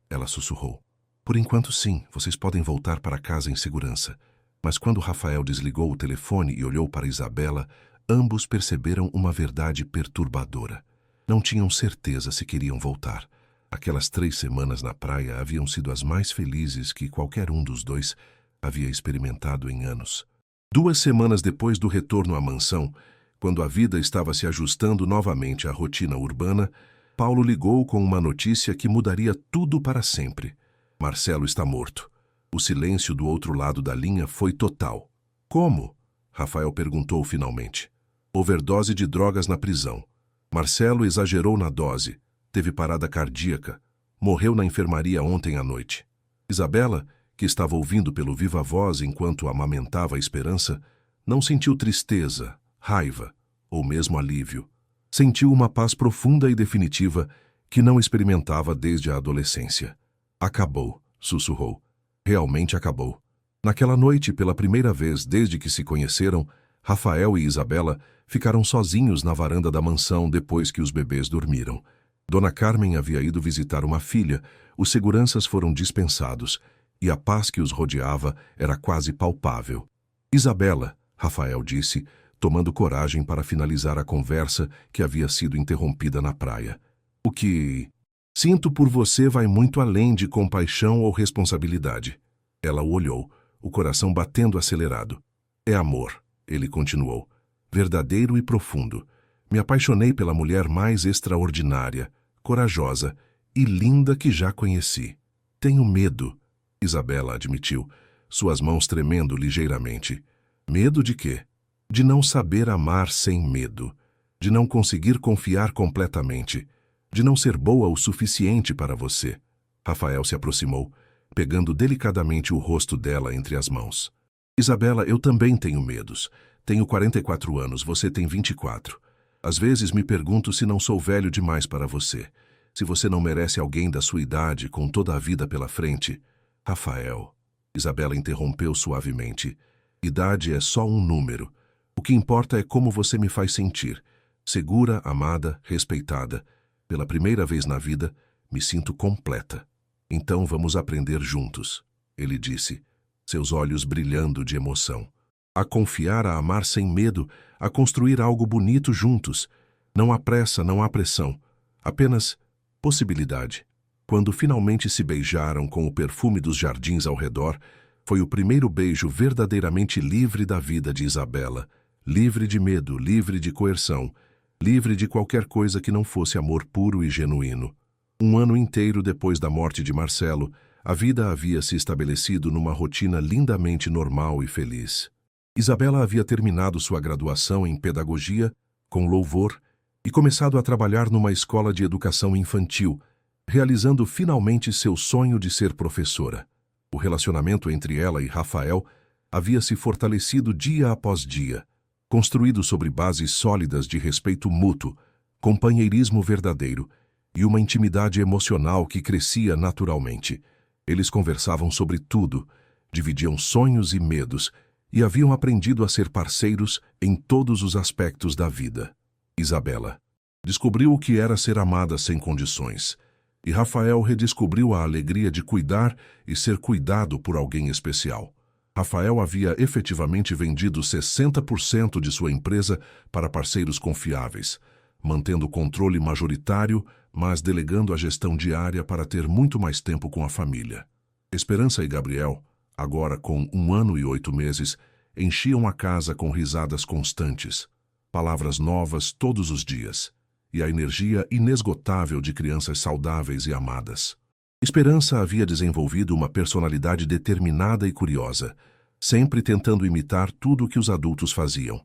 ela sussurrou. Por enquanto sim, vocês podem voltar para casa em segurança. Mas quando Rafael desligou o telefone e olhou para Isabela, ambos perceberam uma verdade perturbadora. Não tinham certeza se queriam voltar. Aquelas 3 semanas na praia haviam sido as mais felizes que qualquer um dos dois havia experimentado em anos. 2 semanas depois do retorno à mansão, quando a vida estava se ajustando novamente à rotina urbana, Paulo ligou com uma notícia que mudaria tudo para sempre. Marcelo está morto. O silêncio do outro lado da linha foi total. Como? Rafael perguntou finalmente. Overdose de drogas na prisão. Marcelo exagerou na dose. Teve parada cardíaca. Morreu na enfermaria ontem à noite. Isabela, que estava ouvindo pelo viva voz enquanto amamentava a esperança, não sentiu tristeza, raiva ou mesmo alívio. Sentiu uma paz profunda e definitiva que não experimentava desde a adolescência. Acabou, sussurrou. Realmente acabou. Naquela noite, pela primeira vez desde que se conheceram, Rafael e Isabela ficaram sozinhos na varanda da mansão depois que os bebês dormiram. Dona Carmen havia ido visitar uma filha, os seguranças foram dispensados, e a paz que os rodeava era quase palpável. Isabela, Rafael disse, tomando coragem para finalizar a conversa que havia sido interrompida na praia. O que sinto por você vai muito além de compaixão ou responsabilidade. Ela o olhou, o coração batendo acelerado. É amor, ele continuou, verdadeiro e profundo. Me apaixonei pela mulher mais extraordinária, corajosa e linda que já conheci. Tenho medo, Isabela admitiu, suas mãos tremendo ligeiramente. Medo de quê? De não saber amar sem medo, de não conseguir confiar completamente, de não ser boa o suficiente para você. Rafael se aproximou, pegando delicadamente o rosto dela entre as mãos. Isabela, eu também tenho medos. Tenho 44 anos, você tem 24. Às vezes me pergunto se não sou velho demais para você, se você não merece alguém da sua idade com toda a vida pela frente. Rafael, Isabela interrompeu suavemente. Idade é só um número. O que importa é como você me faz sentir. Segura, amada, respeitada. Pela primeira vez na vida, me sinto completa. Então vamos aprender juntos, ele disse, seus olhos brilhando de emoção. A confiar, a amar sem medo, a construir algo bonito juntos. Não há pressa, não há pressão. Apenas possibilidade. Quando finalmente se beijaram com o perfume dos jardins ao redor, foi o primeiro beijo verdadeiramente livre da vida de Isabela. Livre de medo, livre de coerção, livre de qualquer coisa que não fosse amor puro e genuíno. 1 ano inteiro depois da morte de Marcelo, a vida havia se estabelecido numa rotina lindamente normal e feliz. Isabela havia terminado sua graduação em pedagogia, com louvor, e começado a trabalhar numa escola de educação infantil, realizando finalmente seu sonho de ser professora. O relacionamento entre ela e Rafael havia se fortalecido dia após dia, construído sobre bases sólidas de respeito mútuo, companheirismo verdadeiro e uma intimidade emocional que crescia naturalmente. Eles conversavam sobre tudo, dividiam sonhos e medos e haviam aprendido a ser parceiros em todos os aspectos da vida. Isabela descobriu o que era ser amada sem condições, e Rafael redescobriu a alegria de cuidar e ser cuidado por alguém especial. Rafael havia efetivamente vendido 60% de sua empresa para parceiros confiáveis, mantendo o controle majoritário, mas delegando a gestão diária para ter muito mais tempo com a família. Esperança e Gabriel, agora com 1 ano e 8 meses, enchiam a casa com risadas constantes, palavras novas todos os dias, e a energia inesgotável de crianças saudáveis e amadas. Esperança havia desenvolvido uma personalidade determinada e curiosa, sempre tentando imitar tudo o que os adultos faziam.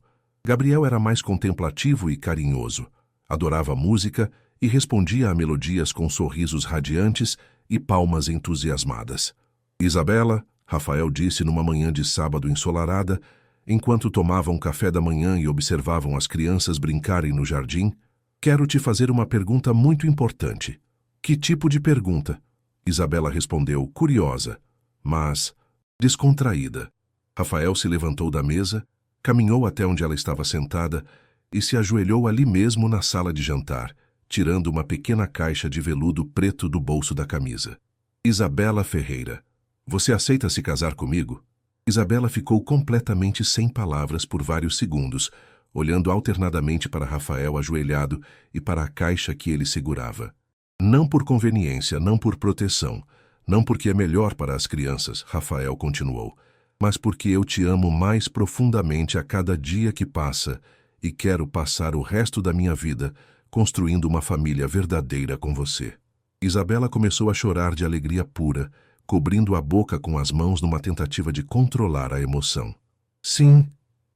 Gabriel era mais contemplativo e carinhoso, adorava música e respondia a melodias com sorrisos radiantes e palmas entusiasmadas. Isabela, Rafael disse numa manhã de sábado ensolarada, enquanto tomavam café da manhã e observavam as crianças brincarem no jardim, quero te fazer uma pergunta muito importante. Que tipo de pergunta? Isabela respondeu, curiosa, mas descontraída. Rafael se levantou da mesa, caminhou até onde ela estava sentada e se ajoelhou ali mesmo na sala de jantar, tirando uma pequena caixa de veludo preto do bolso da camisa. Isabela Ferreira, você aceita se casar comigo? Isabela ficou completamente sem palavras por vários segundos, olhando alternadamente para Rafael ajoelhado e para a caixa que ele segurava. Não por conveniência, não por proteção, não porque é melhor para as crianças, Rafael continuou, mas porque eu te amo mais profundamente a cada dia que passa e quero passar o resto da minha vida construindo uma família verdadeira com você. Isabela começou a chorar de alegria pura, cobrindo a boca com as mãos numa tentativa de controlar a emoção. Sim,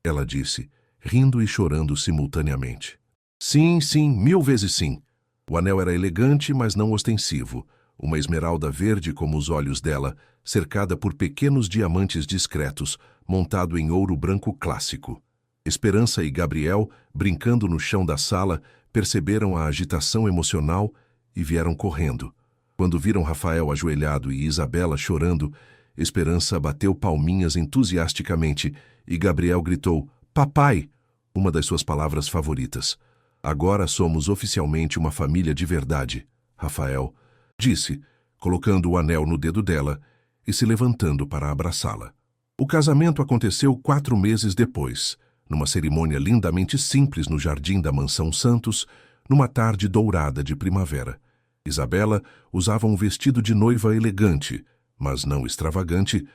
ela disse, rindo e chorando simultaneamente. Sim, sim, 1000 vezes sim. O anel era elegante, mas não ostensivo. Uma esmeralda verde como os olhos dela, cercada por pequenos diamantes discretos, montado em ouro branco clássico. Esperança e Gabriel, brincando no chão da sala, perceberam a agitação emocional e vieram correndo. Quando viram Rafael ajoelhado e Isabela chorando, Esperança bateu palminhas entusiasticamente e Gabriel gritou, "Papai!", uma das suas palavras favoritas. Agora somos oficialmente uma família de verdade, Rafael disse, colocando o anel no dedo dela e se levantando para abraçá-la. O casamento aconteceu 4 meses depois, numa cerimônia lindamente simples no jardim da Mansão Santos, numa tarde dourada de primavera. Isabela usava um vestido de noiva elegante, mas não extravagante.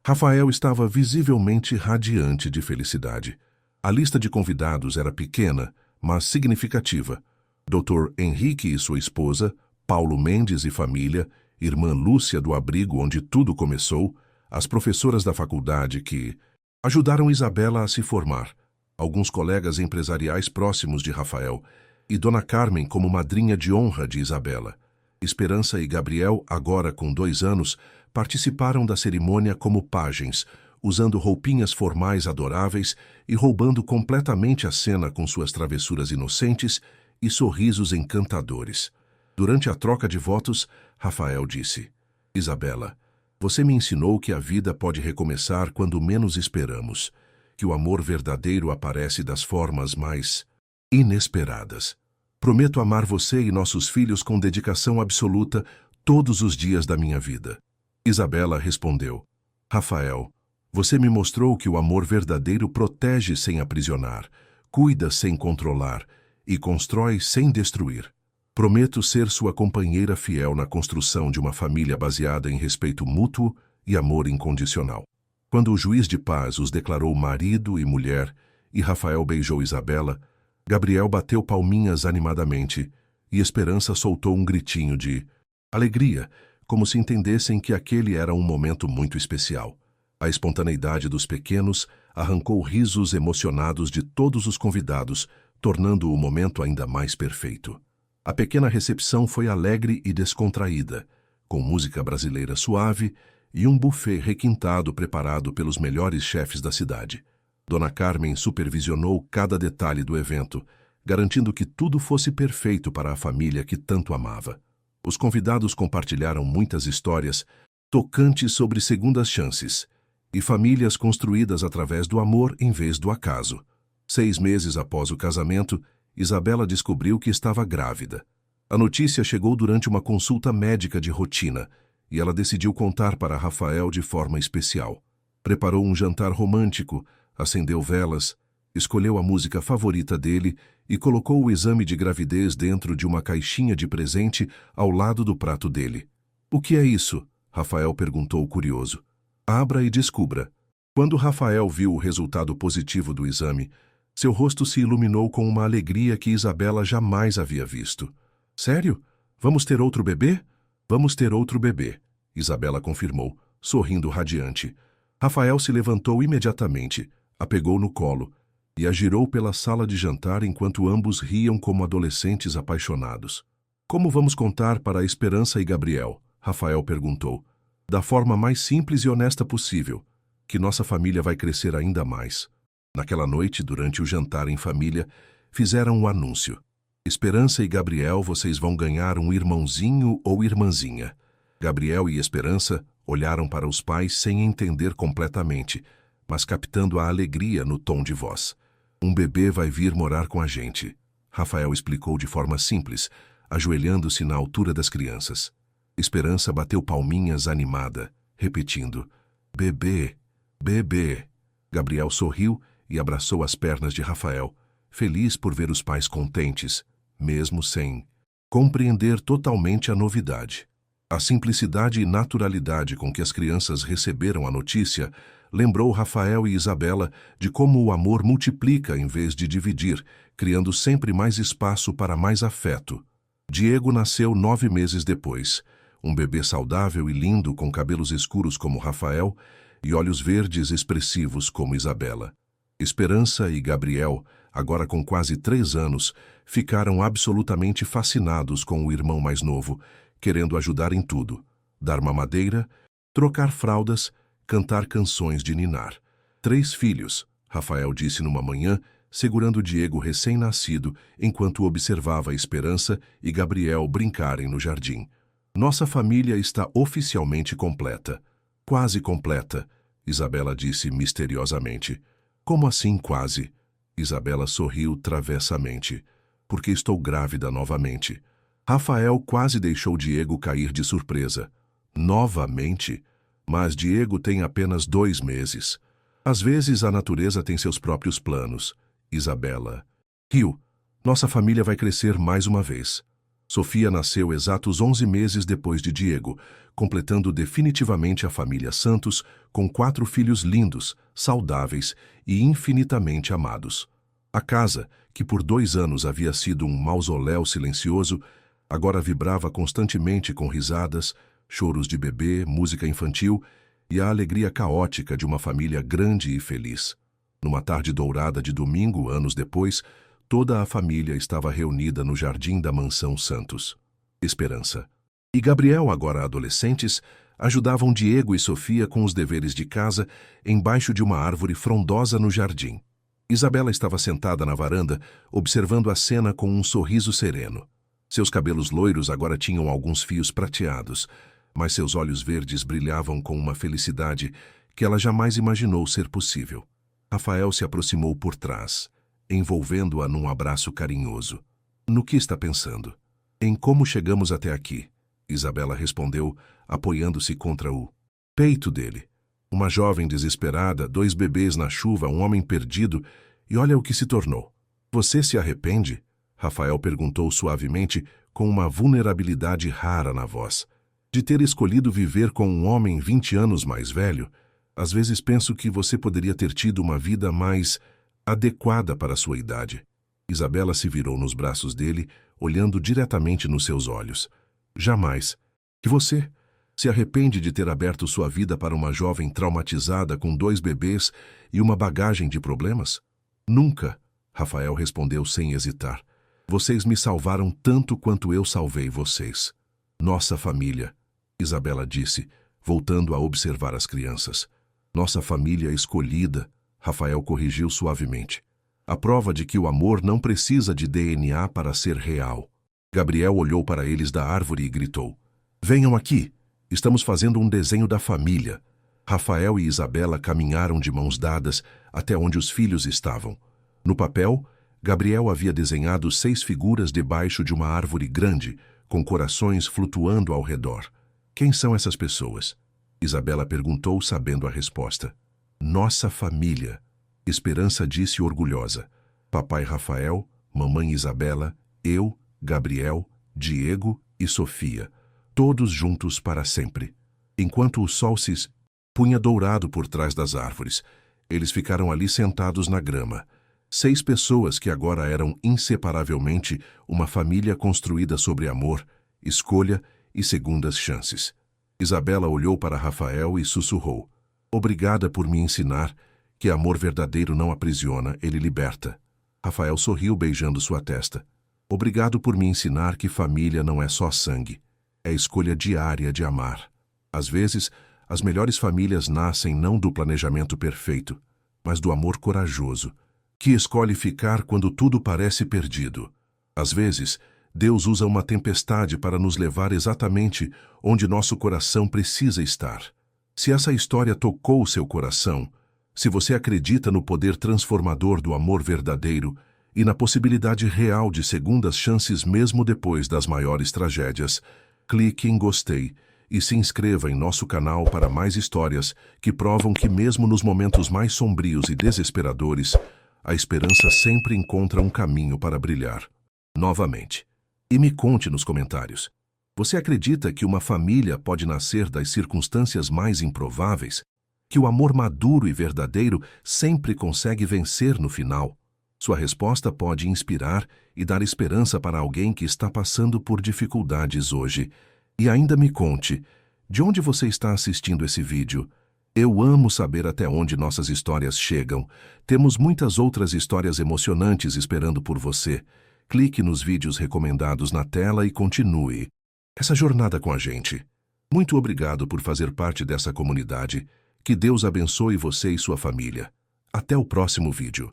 Rafael estava visivelmente radiante de felicidade. A lista de convidados era pequena, mas significativa. Dr. Henrique e sua esposa, Paulo Mendes e família, irmã Lúcia do abrigo onde tudo começou, as professoras da faculdade que ajudaram Isabela a se formar, alguns colegas empresariais próximos de Rafael e Dona Carmen como madrinha de honra de Isabela. Esperança e Gabriel, agora com 2 anos, participaram da cerimônia como pajens, usando roupinhas formais adoráveis e roubando completamente a cena com suas travessuras inocentes e sorrisos encantadores. Durante a troca de votos, Rafael disse, "Isabela, você me ensinou que a vida pode recomeçar quando menos esperamos, que o amor verdadeiro aparece das formas mais inesperadas. Prometo amar você e nossos filhos com dedicação absoluta todos os dias da minha vida." Isabela respondeu, "Rafael, você me mostrou que o amor verdadeiro protege sem aprisionar, cuida sem controlar e constrói sem destruir. Prometo ser sua companheira fiel na construção de uma família baseada em respeito mútuo e amor incondicional." Quando o juiz de paz os declarou marido e mulher e Rafael beijou Isabela, Gabriel bateu palminhas animadamente e Esperança soltou um gritinho de alegria, como se entendessem que aquele era um momento muito especial. A espontaneidade dos pequenos arrancou risos emocionados de todos os convidados, tornando o momento ainda mais perfeito. A pequena recepção foi alegre e descontraída, com música brasileira suave e um buffet requintado preparado pelos melhores chefes da cidade. Dona Carmen supervisionou cada detalhe do evento, garantindo que tudo fosse perfeito para a família que tanto amava. Os convidados compartilharam muitas histórias tocantes sobre segundas chances e famílias construídas através do amor em vez do acaso. 6 meses após o casamento, Isabela descobriu que estava grávida. A notícia chegou durante uma consulta médica de rotina e ela decidiu contar para Rafael de forma especial. Preparou um jantar romântico, acendeu velas, escolheu a música favorita dele e colocou o exame de gravidez dentro de uma caixinha de presente ao lado do prato dele. "O que é isso?", Rafael perguntou curioso. "Abra e descubra." Quando Rafael viu o resultado positivo do exame, seu rosto se iluminou com uma alegria que Isabela jamais havia visto. "Sério? Vamos ter outro bebê?" "Vamos ter outro bebê", Isabela confirmou, sorrindo radiante. Rafael se levantou imediatamente, a pegou no colo e a girou pela sala de jantar enquanto ambos riam como adolescentes apaixonados. "Como vamos contar para a Esperança e Gabriel?", Rafael perguntou. "Da forma mais simples e honesta possível, que nossa família vai crescer ainda mais." Naquela noite, durante o jantar em família, fizeram um anúncio. "Esperança e Gabriel, vocês vão ganhar um irmãozinho ou irmãzinha." Gabriel e Esperança olharam para os pais sem entender completamente, mas captando a alegria no tom de voz. "Um bebê vai vir morar com a gente", Rafael explicou de forma simples, ajoelhando-se na altura das crianças. Esperança bateu palminhas animada, repetindo, "Bebê, bebê." Gabriel sorriu e abraçou as pernas de Rafael, feliz por ver os pais contentes, mesmo sem compreender totalmente a novidade. A simplicidade e naturalidade com que as crianças receberam a notícia lembrou Rafael e Isabela de como o amor multiplica em vez de dividir, criando sempre mais espaço para mais afeto. Diego nasceu 9 meses depois, um bebê saudável e lindo com cabelos escuros como Rafael e olhos verdes expressivos como Isabela. Esperança e Gabriel, agora com quase 3 anos, ficaram absolutamente fascinados com o irmão mais novo, querendo ajudar em tudo: dar mamadeira, trocar fraldas, cantar canções de ninar. 3 filhos, Rafael disse numa manhã, segurando Diego recém-nascido, enquanto observava Esperança e Gabriel brincarem no jardim. Nossa família está oficialmente completa. Quase completa, Isabela disse misteriosamente. Como assim quase? Isabela sorriu travessamente. Porque estou grávida novamente. Rafael quase deixou Diego cair de surpresa. Novamente? Mas Diego tem apenas 2 meses. Às vezes a natureza tem seus próprios planos. Isabela riu. Nossa família vai crescer mais uma vez. Sofia nasceu exatos 11 meses depois de Diego, completando definitivamente a família Santos com 4 filhos lindos, saudáveis e infinitamente amados. A casa, que por 2 anos havia sido um mausoléu silencioso, agora vibrava constantemente com risadas, choros de bebê, música infantil e a alegria caótica de uma família grande e feliz. Numa tarde dourada de domingo, anos depois, toda a família estava reunida no jardim da mansão Santos. Esperança e Gabriel, agora adolescentes, ajudavam Diego e Sofia com os deveres de casa embaixo de uma árvore frondosa no jardim. Isabela estava sentada na varanda, observando a cena com um sorriso sereno. Seus cabelos loiros agora tinham alguns fios prateados, mas seus olhos verdes brilhavam com uma felicidade que ela jamais imaginou ser possível. Rafael se aproximou por trás, envolvendo-a num abraço carinhoso. No que está pensando? Em como chegamos até aqui, Isabela respondeu, apoiando-se contra o peito dele. Uma jovem desesperada, 2 bebês na chuva, um homem perdido, e olha o que se tornou. Você se arrepende? Rafael perguntou suavemente, com uma vulnerabilidade rara na voz. De ter escolhido viver com um homem 20 anos mais velho, às vezes penso que você poderia ter tido uma vida mais adequada para a sua idade. Isabela se virou nos braços dele, olhando diretamente nos seus olhos. Jamais. E você? Se arrepende de ter aberto sua vida para uma jovem traumatizada com 2 bebês e uma bagagem de problemas? Nunca, Rafael respondeu sem hesitar. Vocês me salvaram tanto quanto eu salvei vocês. Nossa família, Isabela disse, voltando a observar as crianças. Nossa família escolhida, Rafael corrigiu suavemente. A prova de que o amor não precisa de DNA para ser real. Gabriel olhou para eles da árvore e gritou. Venham aqui, estamos fazendo um desenho da família. Rafael e Isabela caminharam de mãos dadas até onde os filhos estavam. No papel, Gabriel havia desenhado 6 figuras debaixo de uma árvore grande, com corações flutuando ao redor. Quem são essas pessoas? Isabela perguntou, sabendo a resposta. Nossa família, Esperança disse orgulhosa. Papai Rafael, mamãe Isabela, eu, Gabriel, Diego e Sofia, todos juntos para sempre. Enquanto o sol se punha dourado por trás das árvores, eles ficaram ali sentados na grama. 6 pessoas que agora eram inseparavelmente uma família construída sobre amor, escolha e segundas chances. Isabela olhou para Rafael e sussurrou. Obrigada por me ensinar que amor verdadeiro não aprisiona, ele liberta. Rafael sorriu beijando sua testa. Obrigado por me ensinar que família não é só sangue. É escolha diária de amar. Às vezes, as melhores famílias nascem não do planejamento perfeito, mas do amor corajoso, que escolhe ficar quando tudo parece perdido. Às vezes, Deus usa uma tempestade para nos levar exatamente onde nosso coração precisa estar. Se essa história tocou o seu coração, se você acredita no poder transformador do amor verdadeiro e na possibilidade real de segundas chances mesmo depois das maiores tragédias, clique em gostei e se inscreva em nosso canal para mais histórias que provam que mesmo nos momentos mais sombrios e desesperadores, a esperança sempre encontra um caminho para brilhar. Novamente. E me conte nos comentários. Você acredita que uma família pode nascer das circunstâncias mais improváveis? Que o amor maduro e verdadeiro sempre consegue vencer no final? Sua resposta pode inspirar e dar esperança para alguém que está passando por dificuldades hoje. E ainda me conte, de onde você está assistindo esse vídeo? Eu amo saber até onde nossas histórias chegam. Temos muitas outras histórias emocionantes esperando por você. Clique nos vídeos recomendados na tela e continue essa jornada com a gente. Muito obrigado por fazer parte dessa comunidade. Que Deus abençoe você e sua família. Até o próximo vídeo.